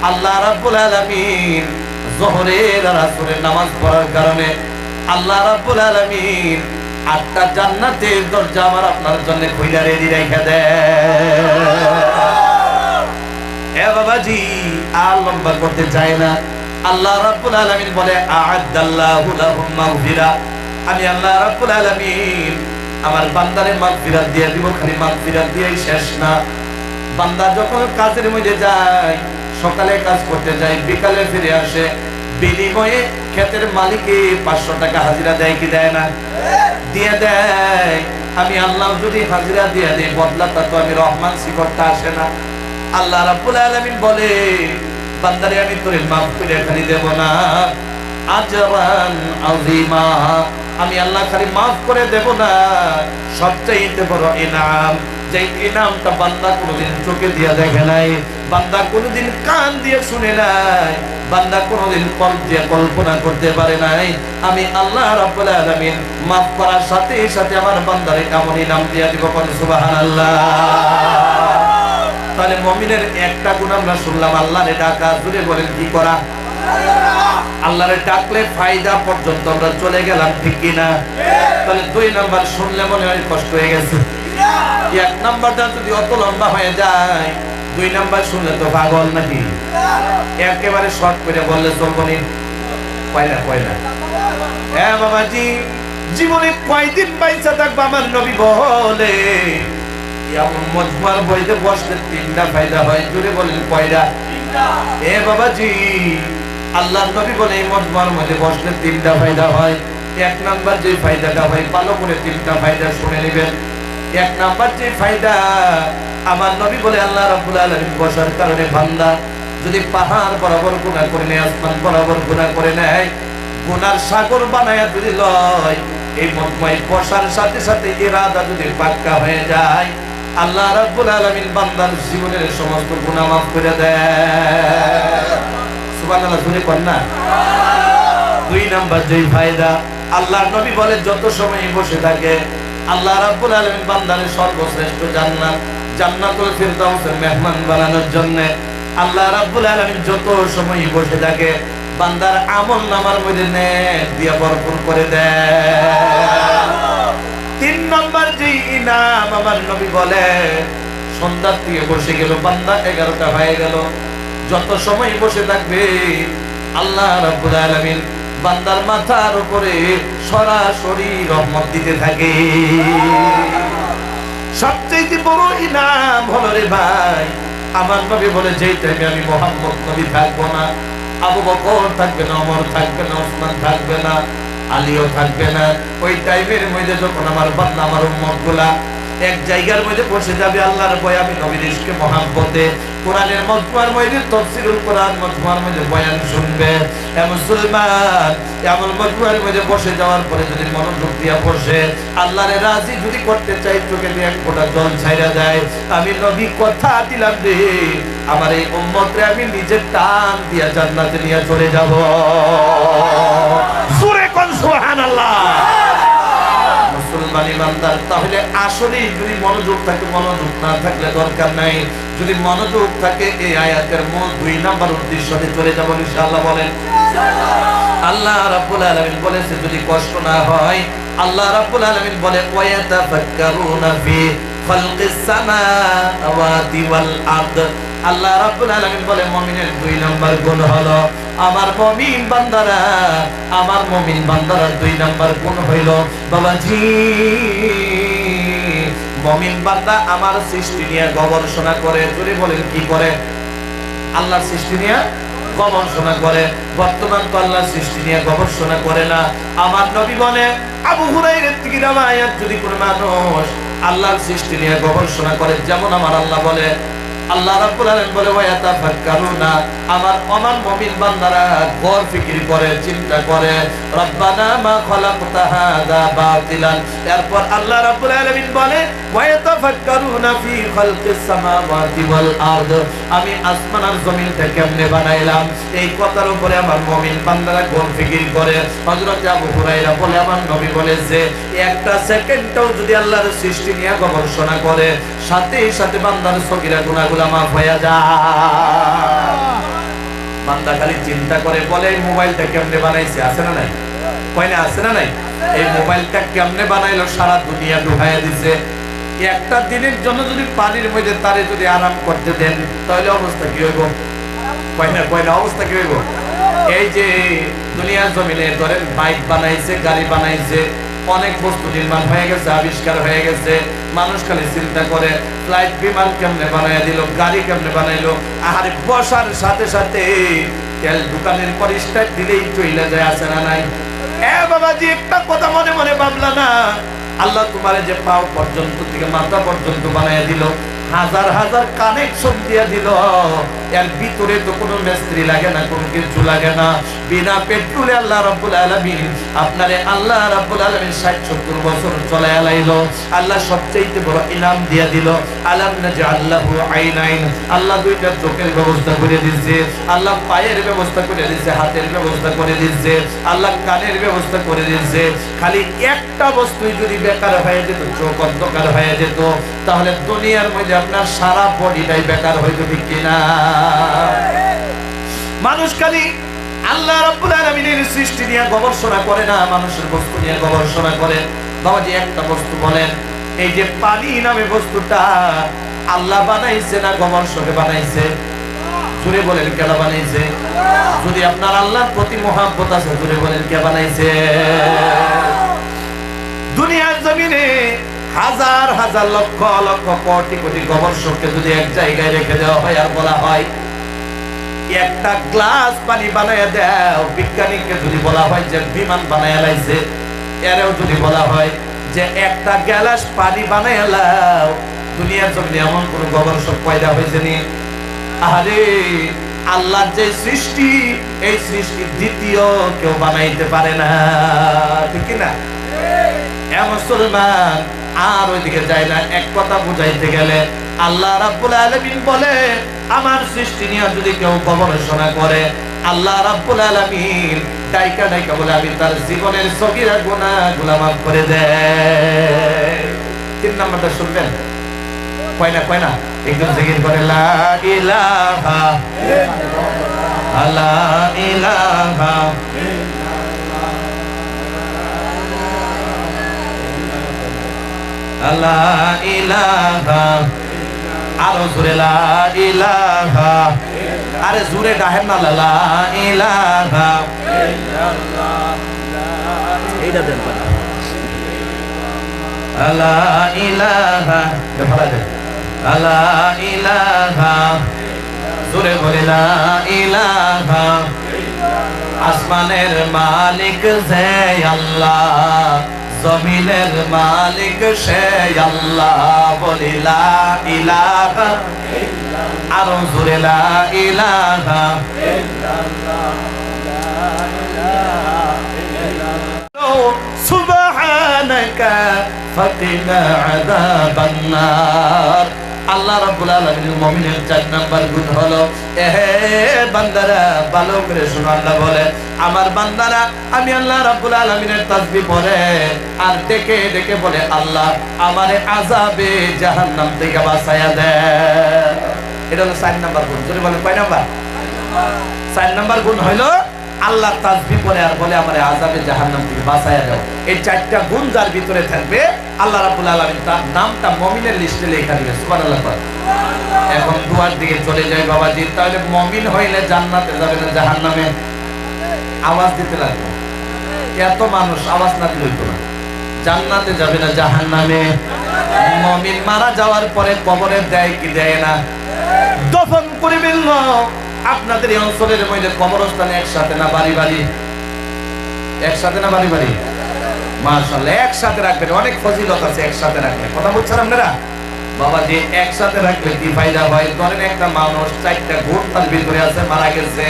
আল্লাহ রাব্বুল আলামিন যোহরের আর আসরের নামাজ পড়ার কারণে আল্লাহ রাব্বুল আলামিন 8টা জান্নাতের দরজা আমার আপনার জন্য খুইলা রেডি রেখে দেয়। এ বাবাজি, আর লম্বা করতে চাই না। আল্লাহ রাব্বুল আলামিন বলে আ'আদাল্লাহু লাহুম মাগফিরা। আমি আল্লাহ রাব্বুল আলামিন আমার বান্দারে মাগফিরাত দিয়ে দিব। খালি মাগফিরাত দিয়েই শেষ না। বান্দা যখন কাজের মধ্যে যায়, সকালে কাজ করতে যায়, বিকালে ফিরে আসে, বিনিময়ে ক্ষেতের মালিকে 500 টাকা হাজিরা দেয় কি দেয় না? দিয়ে দেয়। আমি আল্লাহ যদি হাজিরা দিয়ে দেই, বদলাটা তো আমি রহমান শিকরটা আসে না। আল্লাহ রাব্বুল আলামিন বলে বান্দারে আমি তোরে মাফ করে খালি দেব না, আজরান আযীমা, আমি আল্লাহ খালি মাফ করে দেব না, সবচাইতে বড় ইনাম, যে ইনামটা বান্দা কোনোদিন চোখে দিয়ে দেখে নাই, বান্দা কোনোদিন কান দিয়ে শুনে নাই, বান্দা কোনোদিন কল দিয়ে কল্পনা করতে পারে নাই, আমি আল্লাহ রাব্বুল আলামিন মাফ করার সাথে সাথে আমার বান্দারে এমন ইনাম দিয়ে দিব। সুবহানাল্লাহ। তাহলে মুমিনের একটা গুণ আমরা শুনলাম, আল্লাহরে ডাকা। জুড়ে বলেন কি করা? আল্লাহরে ডাকলে ফায়দা পর্যন্ত আমরা চলে গেলাম, ঠিক কিনা? তাহলে 2 নাম্বার শুনলে মনে হয় কষ্ট হয়ে গেছে। 1 নাম্বারটা যদি অত লম্বা হয়ে যায়, 2 নাম্বার শুনলে তো পাগল নাকি? একেবারে শর্ট করে বললে চলবো নি? কয়না হ্যাঁ বাবাজি, জীবনে কয়দিন বাইচা থাকবো? আমার নবী বলে মজমুয়ার বইতে বসলে 3টা ফায়দা হয়। জুড়ে বলেন কয়টা? এ বাবাজি, আল্লাহ নবী বলে এই মজমুয়ার মধ্যে বসলে 3টা ফায়দা হয়। 1 নাম্বার যে ফায়দাটা হয়, ভালো করে 3টা ফায়দা শুনে নেবেন। 1 নাম্বার যে ফায়দা, আমার নবী বলে আল্লাহ রাব্বুল আলামিন বসার কারণে বান্দা যদি পাহাড় বরাবর গুনাহ করে নেয়, আসমান বরাবর গুনাহ করে নেয়, গুনার সাগর বানায়া যদি লয়, এই মজমুয়ায় বসার সাথে সাথে ইরাদা যদি পাক্কা হয়ে যায়, আল্লাহ রাব্বুল আলামিন বান্দার জীবনের সমস্ত গুনাহ মাফ করে দেয়। সুবহানাল্লাহ। শুনে কোন না? 2 নাম্বার যেই ফায়দা, আল্লাহর নবী বলে যত সময় বসে থাকে আল্লাহ রাব্বুল আলামিন বান্দারে সর্বশ্রেষ্ঠ জান্নাত, জান্নাতুল ফিরদাউসের মেহমান বানানোর জন্য আল্লাহ রাব্বুল আলামিন যত সময় বসে থাকে বান্দার আমল নামার মধ্যে নেক দিয়ে ভরপুর করে দেয়। 3 নাম্বার যেই ইনাম, আমার নবী বলে সন্ধ্যা থেকে বসে গেল বান্দা, 11টা হয়ে গেল, যত সময় বসে থাকবে আল্লাহ রাব্বুল আলামিন বান্দার মাথার উপরে সরাসরি রহমত দিতে থাকে। সবচেয়ে বড় ইনাম হলো রে ভাই, আমার নবী বলে যেই টাইমে আমি মুহাম্মদ নবী থাকবো না, আবু বকর থাকবে না, ওমর থাকবে না, ওসমান থাকবে না, আলীও থাকবে না, ওই টাইমের মধ্যে যখন আমার বান্দা আমার উম্মতগুলা এক জায়গার মধ্যে বসে যাবে আল্লাহর ভয়ে, আমি নবীর ইশকে মহব্বতে কোরআনের মজমুয়ার মধ্যে তাফসীরুল কোরআন মজমুয়ার মধ্যে বয়ান শুনবে। এ মুসলমান, এমন মজমুয়ার মধ্যে বসে যাওয়ার পরে যদি মনোযোগ দিয়া বসে আল্লাহরে রাজি যদি করতে চাই, চোখে দিয়ে এক ফোঁটা জল ছাইরা যায়, আমি নবী কথা দিলাম রে আমার এই উম্মতরে আমি নিজে টান দিয়া জান্নাতে নিয়ে চলে যাব। সূরা কোন সুবহানাল্লাহ। মুসলমান ইমানদার, তাহলে আসলে যদি মনোযোগ থাকে, মনোযোগ না থাকলে দরকার নাই, যদি মনোযোগ থাকে এই আয়াতের মূল 2 নাম্বার উদ্দেশ্যে চলে যাব ইনশাআল্লাহ। বলেন আল্লাহ রাব্বুল আলামিন বলেছে যদি কষ্ট না হয়, আল্লাহ রাব্বুল আলামিন বলে ওয়ায়াতাফাক্কারুনা ফি খালকিস সামাওয়াতি ওয়াল আরদ। আল্লাহ রাব্বুল আলামিন বলে মুমিনের 2 নাম্বার গুণ হলো, আমার মুমিন বান্দারা, আমার মুমিন বান্দারা 2 নাম্বার গুণ হইল বাবাজি, মুমিন বান্দা আমার সৃষ্টি নিয়ে গবেষণা করে। জোরে বলেন কি করে? আল্লাহর সৃষ্টি নিয়ে গবেষণা করে। বর্তমান তো আল্লাহর সৃষ্টি নিয়ে গবেষণা করে না। আমার নবী বলে, আবু হুরায়রা থেকে রওয়ায়াত, যদি কোনো মানুষ আল্লাহর সৃষ্টি নিয়ে গবেষণা করে, যেমন আমার আল্লাহ বলে, আল্লাহ রাব্বুল আলামিন বলে ওয়ায়াতাফাক্কারুনা, আমার মুমিন বান্দারা গর ফিকির করে, চিন্তা করে, রব্বানা মা খালাকতা হাযা বাতিলান। এরপর আল্লাহ রাব্বুল আলামিন বলে ওয়ায়াতাফাক্কারুনা ফি খালকিস সামাওয়াতি ওয়াল আরদ, আমি আসমান আর জমিনকে কেমনে বানাইলাম, এই কথার উপরে আমার মুমিন বান্দারা গর ফিকির করে। হযরত আবু হুরায়রা বলে, আমার নবী বলেছে একটা সেকেন্ডও যদি আল্লাহর সৃষ্টি নিয়ে গবেষণা করে, সাথে সাথে বান্দার সগীরা গুনাহগুলো মাফ হয়ে যায়। বান্দা খালি চিন্তা করে, বলে এই মোবাইলটা কেমনে বানাইছে, আছে না নাই? কয় না আছে না নাই? এই মোবাইলটা কেমনে বানাইলো, সারা দুনিয়া ডুবাইয়া দিছে। একটা দিনের জন্য যদি পানির মধ্যে তারে যদি আরাম করতে দেন, তাহলে অবস্থা কি হইব? কয় না অবস্থা কি হইব? এই যে দুনিয়ার জমিনে ধরেন বাইক বানাইছে, গাড়ি বানাইছে, অনেক বস্তু নির্মাণ হয়ে গেছে, আবিষ্কার হয়ে গেছে, মানুষ খালি চিন্তা করে ফ্লাইট বিমান কেমনে বানাইয়া দিল, গাড়ি কেমনে বানাইলো। আর বসার সাথে সাথে তেল দোকানের পর স্টার্ট দিলেই চলে যায়, আছে না নাই? এ বাবাজি, একটা কথা মনে মনে ভাবলা না, আল্লাহ তোমার যে পাও পর্যন্ত থেকে মাথা পর্যন্ত বানাইয়া দিল, হাজার হাজার কানেকশন দিয়ে দিল, এর ভিতরে তো কোনো মিস্ত্রি লাগে না, কোনো কিছু লাগে না, বিনা পেট্রোলে আল্লাহ রাব্বুল আলামিন আপনারে আল্লাহ রাব্বুল আলামিন 60-70 বছর চলে আলাইলো। আল্লাহ সবচেয়ে বড় ইনাম দিয়ে দিল, আলাম নাজআল্লাহু আইনাইন, আল্লাহ দুইটা চোখের ব্যবস্থা করে দিয়েছে, আল্লাহ পায়ের ব্যবস্থা করে দিয়েছে, হাতের ব্যবস্থা করে দিয়েছে, আল্লাহ কানের ব্যবস্থা করে দিয়েছে। খালি একটা বস্তুই যদি বেকার হয়ে যেত, চোখ অন্ধকার হয়ে যেত, তাহলে দুনিয়ার মধ্যে আপনার সারা বডিটাই বেকার হইতো, ঠিক কিনা? মানুষ খালি আল্লাহ রাব্বুল আলামিনের সৃষ্টি নিয়ে গবেষণা করে না, মানুষের বস্তু নিয়ে গবেষণা করে। বাবাজি একটা বস্তু বলেন, এই যে পানি নামে বস্তুটা আল্লাহ বানাইছে না গবেষকে বানাইছে? জুড়ে বলেন কে বানাইছে? যদি আপনার আল্লাহর প্রতি মহব্বত আছে, জুড়ে বলেন কে বানাইছে? দুনিয়ার জমিনে হাজার হাজার লক্ষ লক্ষ কোটি কোটি গবেষককে যদি এক জায়গায় রেখে দেওয়া হয় আর বলা হয় একটা গ্লাস পানি বানায় দাও, বিজ্ঞানীকে যদি বলা হয় যে বিমান বানায় লাইছে, এরও যদি বলা হয় যে একটা গ্লাস পানি বানায় লাও, দুনিয়ার জমিনে এমন কোন গবেষক পয়দা হয়েছে নি? আরে আল্লাহর যে সৃষ্টি, এই সৃষ্টি দ্বিতীয় কেউ বানাইতে পারে না, ঠিক না? মুসলমান আর ওইদিকে যায় না। এক কথা বুঝাইতে গেলে আল্লাহ রাব্বুল আলামিন বলে আমার সৃষ্টি নিয়ে যদি কেউ গবেষণা করে, আল্লাহ রাব্বুল আলামিন ডাইকা ডাইকা বলে আমি তার জীবনের সগীরা গুনাহগুলো মাফ করে দেয়। 3 নাম্বারটা শুনবেন, কয় না একদম জিকির করে লা ইলাহা ইল্লাল্লাহ, লা ইলাহা লা ইলাহা, আরো জোরে লা ইলাহা, আরে জোরে ডাহেন না, লা ইলাহা ইল্লাল্লাহ, এইটা দেন লা ইলাহা, ভালো দেন লা ইলাহা, জোরে বলে লা ইলাহা। আসমানের মালিক যে আল্লাহ, জমিনের মালিক সে আল্লাহ, বলি লা ইলাহা ইল্লাল্লাহ, আরো জোরে লা ইলাহা ইল্লাল্লাহ, লা ইলাহা ইল্লাল্লাহ, সুবহানাকা ফাকিনা আযাবান নার। আল্লাহ রাব্বুল আলামিনের মুমিনের 4 নাম্বার গুণ হলো, এহে বান্দারা ভালো করে শুনো, আল্লাহ বলে আমার বান্দারা আমি আল্লাহ রাব্বুল আলামিনের তাসবিহ পড়ে আর ডেকে ডেকে বলে আল্লাহ আমারে আযাবে জাহান্নাম থেকে বাঁচায়া দে। এটা হলো 4 নাম্বার গুণ। যদি বলেন কয় নাম্বার? 4 নাম্বার গুণ হলো আল্লাহ তাসবিহ পড়ে আর বলে আমারে আযাবে জাহান্নাম থেকে বাঁচায়া দাও। এই 4টা গুণ যার ভিতরে থাকবে আল্লাহ রাব্বুল আলামিন তার নামটা মুমিনের লিস্টে লেখা দিবে। সুবহানাল্লাহ। এখন দুয়ার দিকে চলে যায় বাবাজি, তাহলে মুমিন হইলে জান্নাতে যাবে না জাহান্নামে? আওয়াজ দিতে লাগবে, এত মানুষ আওয়াজ না দিলে হইতো না। জান্নাতে যাবে না জাহান্নামে? মুমিন মারা যাওয়ার পরে কবরে দেয় কি দেয় না? দফন করে ফেলল। আপনাদের এই অঞ্চলের মধ্যে কবরস্থানে একসাথে না বাড়ি বাড়ি? একসাথে না বাড়ি বাড়ি? মাশাআল্লাহ, একসাথে রাখবেন, অনেক ফজিলত আছে একসাথে রাখলে। কথা বলছেন আপনারা? বাবা যে একসাথে রাখলে কি ফায়দা হয়? ধরেন একটা মানুষ 4টা ঘুম তার ভিতরে আছে, মারা গেছে,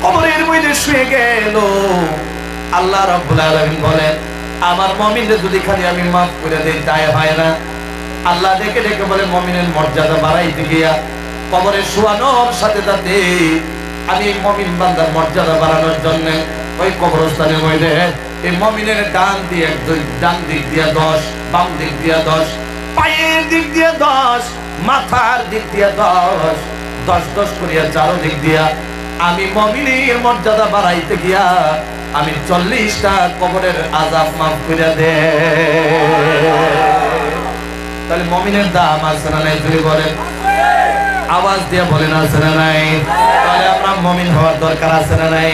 কবরের মধ্যে শুয়ে গেল। আল্লাহ রাব্বুল আলামিন বলেন আমার মুমিনদের যদি খালি আমি মাফ করে দেই তাই হয় না? আল্লাহ ডেকে ডেকে বলে মুমিনের মর্যাদা বাড়াইতে গিয়া কবরে শোয়ানোর সাথে সাথে আমি মুমিন বান্দার মর্যাদা বাড়ানোর জন্য ওই কবরস্থানের মধ্যে এই মুমিনের ডান দিয়ে 2, ডান দিক দিয়ে 10, বাম দিক দিয়ে 10, পায়ের দিক দিয়ে 10, মাথার দিক দিয়ে 10, 10 10 করিয়া চারদিক দিয়া আমি মুমিনের মর্যাদা বাড়াইতে গিয়া আমি 40টা কবরের আযাব মাফ করে দে। তাহলে মুমিনের দাম আছে না নাই? যদি বলেন আওয়াজ দিয়ে বলেন আছে না নাই? তাহলে আমরা মুমিন হওয়ার দরকার আছে না নাই?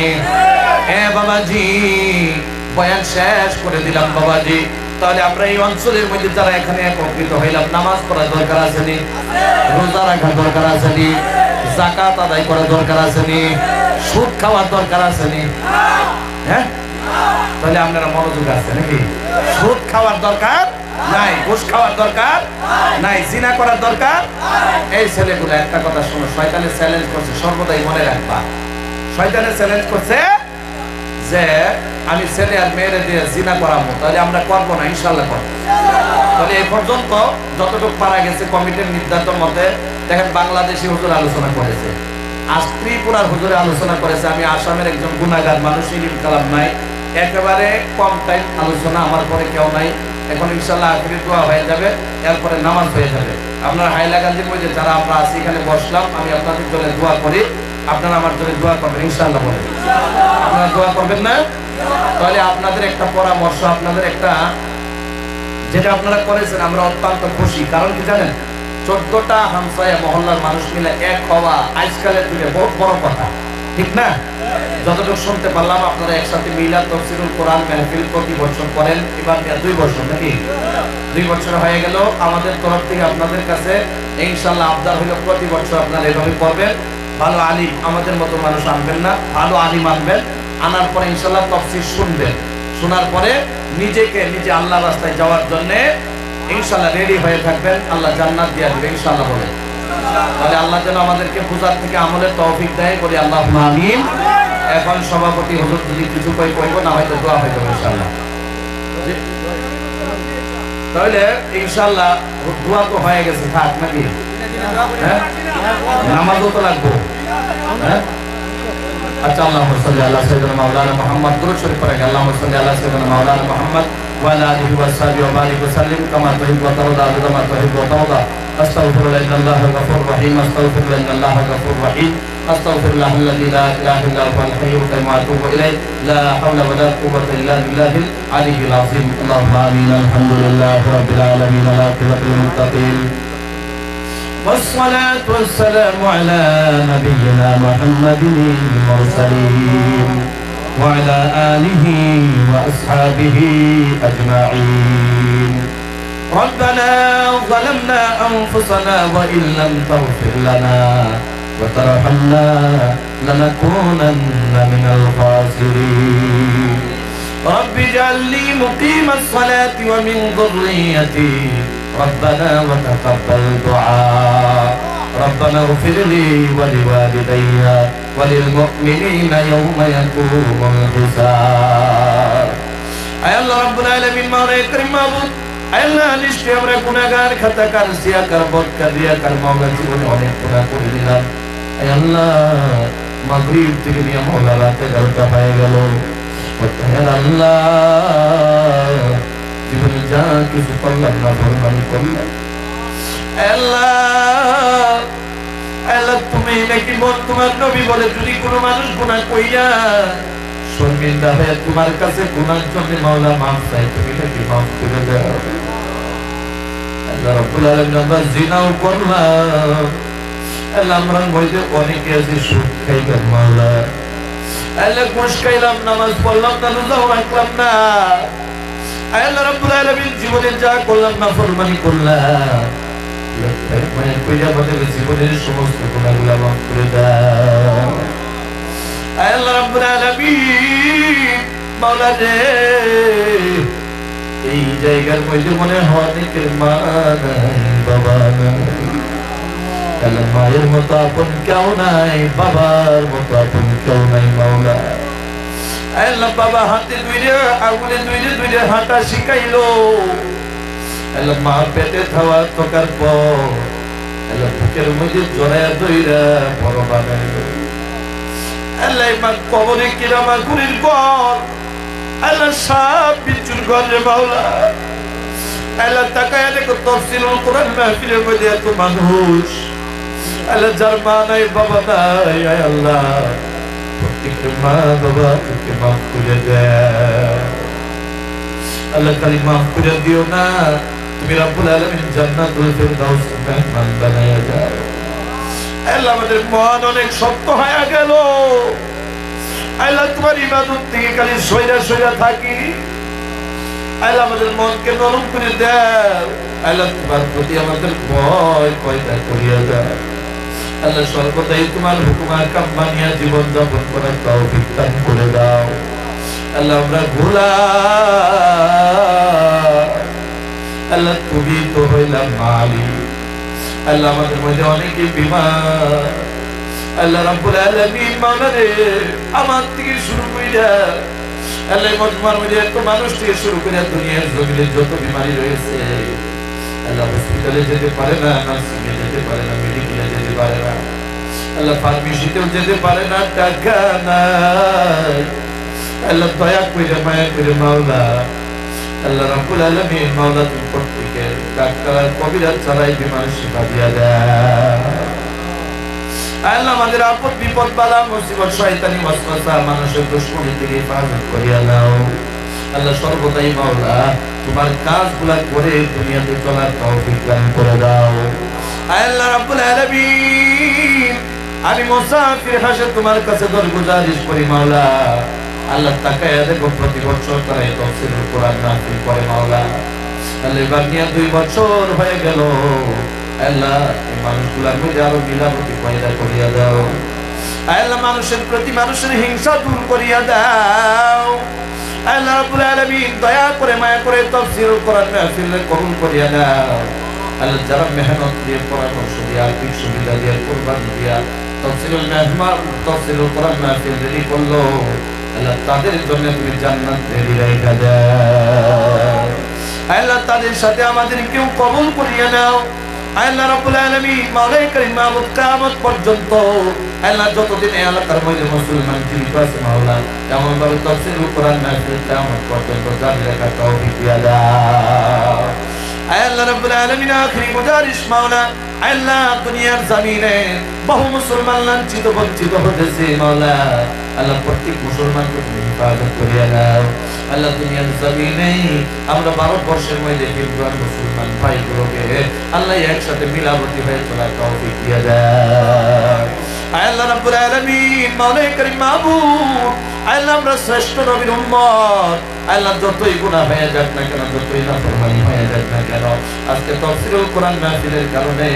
বাবাজি বয়ান শেষ করে দিলাম বাবাজি। তাহলে আমরা এই অঞ্চলের মধ্যে যারা এখানে একত্রিত হইলাম, নামাজ পড়ার দরকার আছে নি? রোজা রাখার দরকার আছে নি? যাকাত আদায় করার দরকার আছে নি? সুদ খাওয়ার দরকার আছে নি? হ্যাঁ, তাহলে আপনারা মনোযোগ আছে নাকি? সুদ খাওয়ার দরকার নাই, ঘুষ খাওয়ার দরকার নাই, জিনা করার দরকার। এই ছেলেগুলো একটা কথা শোনো, শয়তানের চ্যালেঞ্জ করছে, সর্বদাই মনে রাখবা, শয়তানের চ্যালেঞ্জ করছে যে আমি ছেলে আর মেয়েরে দিয়ে জিনা করাবো, তাহলে আমরা করবো না, ইনশাল্লাহ করবো। তাহলে এই পর্যন্ত যতটুকু পারা গেছে কমিটির নির্ধারিত মতে, দেখেন বাংলাদেশি হুজুর আলোচনা করেছে, আজ ত্রিপুরার হুজুরে আলোচনা করেছে, আমি আসামের একজন গুনাহগার মানুষ, ইলিম কালাম নাই, একেবারে কম টাইম আলোচনা, আমার পরে কেউ নাই। এখন ইনশাল্লাহ আখিরি দোয়া হয়ে যাবে, এরপরে নামাজ হয়ে যাবে। আপনার হাইলাকান্দির মধ্যে যারা আমরা আছি এখানে বসলাম, আমি আপনাদের জন্য দোয়া করি, আপনারা আমার জন্য দোয়া করবেন ইনশাআল্লাহ। বলেন আপনারা দোয়া করবেন না? তাহলে আপনাদের একটা পরামর্শ, আপনাদের একটা যেটা আপনারা করেছেন আমরা অত্যন্ত খুশি। কারণ কি জানেন, 14টা হামসায়া মহল্লার মানুষ মিলে এক হওয়া আজকালের যুগে বহুত বড় কথা, ঠিক না? যতটুকু শুনতে পারলাম আপনারা একসাথে মিলাদ তাফসীরুল কোরআন মাহফিল প্রতি বছর করেন, এবার 2 বছর নাকি 2 বছর হয়ে গেল। আমাদের তরফ থেকে আপনাদের কাছে ইনশাআল্লাহ আবদার হলো প্রতি বছর আপনারা এভাবে করবেন। ভালো আলিম, আমাদের মতো মানুষ আনবেন না, ভালো আলিম আনবেন, আনার পরে ইনশাআল্লাহ তাফসীর শুনবেন, শোনার পরে নিজেকে নিজে আল্লাহর রাস্তায় যাওয়ার জন্য ইনশাআল্লাহ রেডি হয়ে থাকবেন, আল্লাহ জান্নাত দিয়ে দিবেন ইনশাআল্লাহ। বলে তাহলে আল্লাহ যেন আমাদেরকে পূজার থেকে আমলের তৌফিক দেয়, বলি আল্লাহুম্মা আমিন। এখন সভাপতি হুজুর যদি কিছু কইব, না হয়তো দোয়া হয়ে যাবে ইনশাআল্লাহ। তাহলে ইনশাআল্লাহ দোয়া তো হয়ে গেছে, থাক নাকি? হ্যাঁ, নামাজও তো লাগবে। হ্যাঁ, আচ্ছা, আল্লাহুম্মা সাল্লি আলা সাইয়্যিদিনা মাওলানা মুহাম্মদ, দুরূদ শরীফ পড়েন। আল্লাহুম্মা সাল্লি আলা সাইয়্যিদিনা মাওলানা মুহাম্মদ ওয়া আলা আলিহি ওয়া সাহবিহি ওয়া বারিক ওয়া সাল্লিম কামা তুহিব্বু ওয়া তারদা আদদা মা তুহিব্বু ওয়া তারদা। আস্তাগফিরুল্লাহ ইন্নাল্লাহা গাফুরুর রাহিম, আস্তাগফিরুল্লাহ ইন্নাল্লাহা গাফুরুর রাহিম, আস্তাগফিরুল্লাহ আল্লাযী লা ইলাহা ইল্লা হুয়াল হাইয়ুল কাইয়্যুম ওয়া আতুবু ইলাইহি, লা হাওলা ওয়া লা কুওয়াতা ইল্লা বিল্লাহিল আলিয়্যিল আযীম। আল্লাহুম্মা আমিন। আলহামদুলিল্লাহি রাব্বিল আলামিন, ওয়া আকিবাতুল মুত্তাকিন, والصلاة والسلام على نبينا محمد المرسلين وعلى آله وأصحابه أجمعين. ربنا ظلمنا أنفسنا وإن لم تغفر لنا وترحمنا لنكونن من الخاسرين. رب اجعلني مقيم الصلاة ومن ذريتي ربنا وتقبل دعاء. ربنا اغفر لي ولوالدي وللمؤمنين يوم يقوم الحساب. اے اللہ رب العالمین مولا کریم মাবুদ, اے اللہ নিশ্চয় আমরা গুনাহগার, খাতাকার, সিয়াকার, বদকার, রিয়াকার, মাওলা জীবনে অনেক গুনাহ করে দিলাম। اے আল্লাহ মাগরিব থেকে নিয়ে মাওলা রাতে 11টা হয়ে গেল। হে আল্লাহ জীবনে যা কিছু করলাম না ফরমানি করলাম, আল্লাহ আল্লাহ তুমি নাকি তোমার নবী বলে যদি কোনো মানুষ গুনাহ কইরা শর্মিন্দা হয়ে তোমার কাছে গুনার জন্য মাওলা মাফ চাই, তুমি নাকি মাফ করে দাও। আল্লাহ রাব্বুল আলামিন আমরা জিনাও করলাম, আল্লাহ আমরা মধ্যে অনেকে আছে সুদ খাইলাম মাওলা, আল্লাহ ঘুষ খাইলাম, নামাজ পড়লাম না, রোজাও রাখলাম না, আল্লাহ রাব্বুল আলামিন জীবনে যা করলাম না ফরমানি করলাম, জীবনের সমস্ত গুনাহগুলো মাফ করে দাও। আল্লাহ রাব্বুল আলামিন মাওলা রে, এই জায়গার মধ্যে মনে হয় অনেকের মা নাই, বাবা নাই, আল্লাহ মায়ের মতো আপন কেউ নাই, বাবার মতো আপন কেউ নাই মাওলা। আল্লাহ বাবা হাতে দুইরে আঙুলে দুইরে হাঁটা শিখাইলো, আল্লাহ মা পেটে খাওয়া থাকার পর আল্লাহ বুকের মধ্যে জড়ায়া দইরা বড় বানাইলো। আল্লাহ মা কবরে কিরামা গুরির ঘর, আল্লাহ সাপ বিচ্ছুর ঘর রে মাওলা। আল্লাহ তাকায় দেখো তাফসীরুল কোরআন মাহফিলের মধ্যে এত মানুষ, আল্লাহ যার মা নাই বাবা নাই, আয় আল্লাহ প্রত্যেকটা মা বাবাকে মাফ করে দাও। আল্লাহ খালি মাফ করে দিও না, তুমি রব্বুল আলামিন জান্নাতুল ফিরদাউস মেহমান বানায়া দাও। আল্লাহ আমাদের মন অনেক শক্ত হয়ে গেল, আল্লাহ তোমার ইবাদত থেকে খালি সইরা থাকি, আল্লাহ আমাদের মনকে নরম করে দাও, আল্লাহ তোমার প্রতি আমাদের ভয় পয়দা করিয়া দাও। আল্লাহ সর্বদাই তোমার হুকুম আহকাম মানিয়া জীবন যাপন করার তৌফিক দান করে দাও। আল্লাহ আমরা গোলাম, আল্লাহ তুমি তো হইলাম মালিক। আল্লাহ আমাদের মধ্যে অনেকেই বিমার, আল্লাহ রাব্বুল আলামিন মাওলা রে, আমার থেকে শুরু কইরা আল্লাহ মজমার মধ্যে এত মানুষ থেকে শুরু করে দুনিয়ার জমিনে যত বিমারি রয়েছে, আল্লাহ হসপিটালে যেতে পারে না, নার্সিংয়ে যেতে পারে না, মেডিকেলে যেতে পারে না, আল্লাহ ফার্মেসিতেও যেতে পারে না, টাকা নাই। আল্লাহ দয়া করে মায়া করে মাওলা, আল্লাহ রাব্বুল আলামিন মাওলা তুমি প্রত্যেকের ডাক্তার আর কবিরাজ ছাড়াই বিমার শিফা দিয়া দেয়। আল্লাহ আমাদের আপদ বিপদ বালা মুসিবত শয়তানি ওয়াসওয়াসা মানুষের দুশমনি থেকে হেফাজত করিয়া দাও। আল্লাহ সর্বদাই মাওলা তোমার কাজগুলা করে দুনিয়াতে চলার তৌফিক দান করে দাও। আল্লাহ রাব্বুল আলামিন আমি মুসাফির হাসে তোমার কাছে দরগুজারিশ করি মাওলা, আল্লাহ তাকায়া দেখো প্রতি বছর তারা এই তাফসীরুল কোরআন নাযিল করে মাওলা। আল্লাহ এবার নিয়ে 2 বছর হয়ে গেল, আল্লাহ এই মানুষগুলোর মধ্যে আরো মিলাপতি পয়দা করিয়া দাও। আল্লাহ মানুষের প্রতি মানুষের হিংসা দূর করিয়া দাও। আল্লাহ রাব্বুল আলামিন দয়া করে মায়া করে তাফসীরুল কোরআন মাহফিল কবুল করিয়া দাও। আল্লাহ যারা মেহনত দিয়ে পরামর্শ দিয়ে আর্থিক সুবিধা দিয়ে কুরবানি দিয়া তাফসীরুল কোরআন মাহফিল রেডি করলো, আল্লাহ তাদের জন্য তুমি জান্নাত রেডি রাখা দাও। আল্লাহ তাদের সাথে আমাদের কেউ কবুল করিয়া নাও। আল্লাহ রাব্বুল আলামিন মাওলাই করিম মাহমুদ কিয়ামত পর্যন্ত আল্লাহ যতদিন এই এলাকার মধ্যে মুসলমান জীবিত আছে মাওলা, এমন ভাবে তাফসীরুল কোরআন মাহফিল কিয়ামত পর্যন্ত জারি রাখার তৌফিক দিয়া দাও। আল্লাহ রাব্বুল আলামিন আখিরি গুজারিশ মাওলা, আল্লাহ দুনিয়ার জমিনে বহু মুসলমান লাঞ্ছিত বঞ্চিত হতেছে মাওলা, আল্লাহ প্রত্যেক মুসলমানকে তুমি হেফাজত করিয়া দাও। আল্লাহ দুনিয়ার জমিনে আমরা ভারতবর্ষের মধ্যে হিন্দু আর মুসলমান ভাইগুলোকে আল্লাহ একসাথে মিলাবতি হয়ে চলার তৌফিক দিয়া দাও। আল্লাহ রাব্বুল আলামিন মাওলাই করিম মাহবুব, আল্লাহ আমরা শ্রেষ্ঠ নবীর উম্মত, আল্লাহ যতই গুনাহ হয়ে যাক না কেন, যতই নাফরমানি হয়ে যাক না কেন, আজকে তাফসীরুল কোরআন মাহফিলের কারণে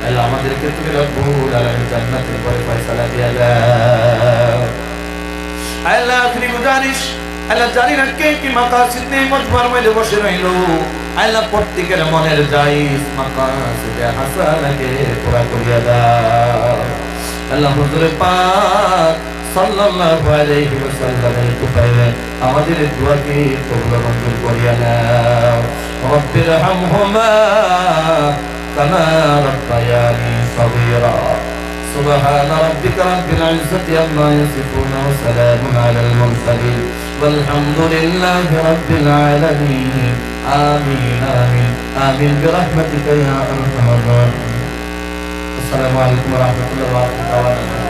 আল্লাহ আমাদেরকে তুমি রব্বুল আলামিন জান্নাতের পরে ফয়সালা দিয়া দাও। আল্লাহ আখিরি গুজারিশ, আল্লাহ জানি না কে কি মাকাসিদ নিয়ে মজমার মধ্যে বসে রইল, আল্লাহ প্রত্যেকের মনের জায়েজ মাকাসিদে হাসানাকে পুরা করিয়া দাও। আল্লাহ হুজুর পাক সাল্লাল্লাহু আলাইহি ওয়াসাল্লামের কুফাইলে আমাদের দোয়াকে কবুল মঞ্জুর করিয়া নাও। রব্বির হামহুমা কামা রাব্বায়ানি সগীরা। সুবহান রাব্বিকা রাব্বিল ইজ্জাতি আম্মা ইয়াসিফুন ওয়া সালামুন আলাল মুরসালিন ওয়ালহামদুলিল্লাহি রাব্বিল আলামিন। আমিন আমিন আমিন বিরহমাতিকা ইয়া আরহামার রাহিমিন। আসসালামু আলাইকুম ওয়া রাহমাতুল্লাহি ওয়া বারাকাতুহু।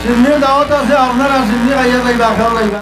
সিন্নি দাওয়াত আছে, আপনারা সিন্নি খাইয়া যাইবা, খাওয়া যাইবা।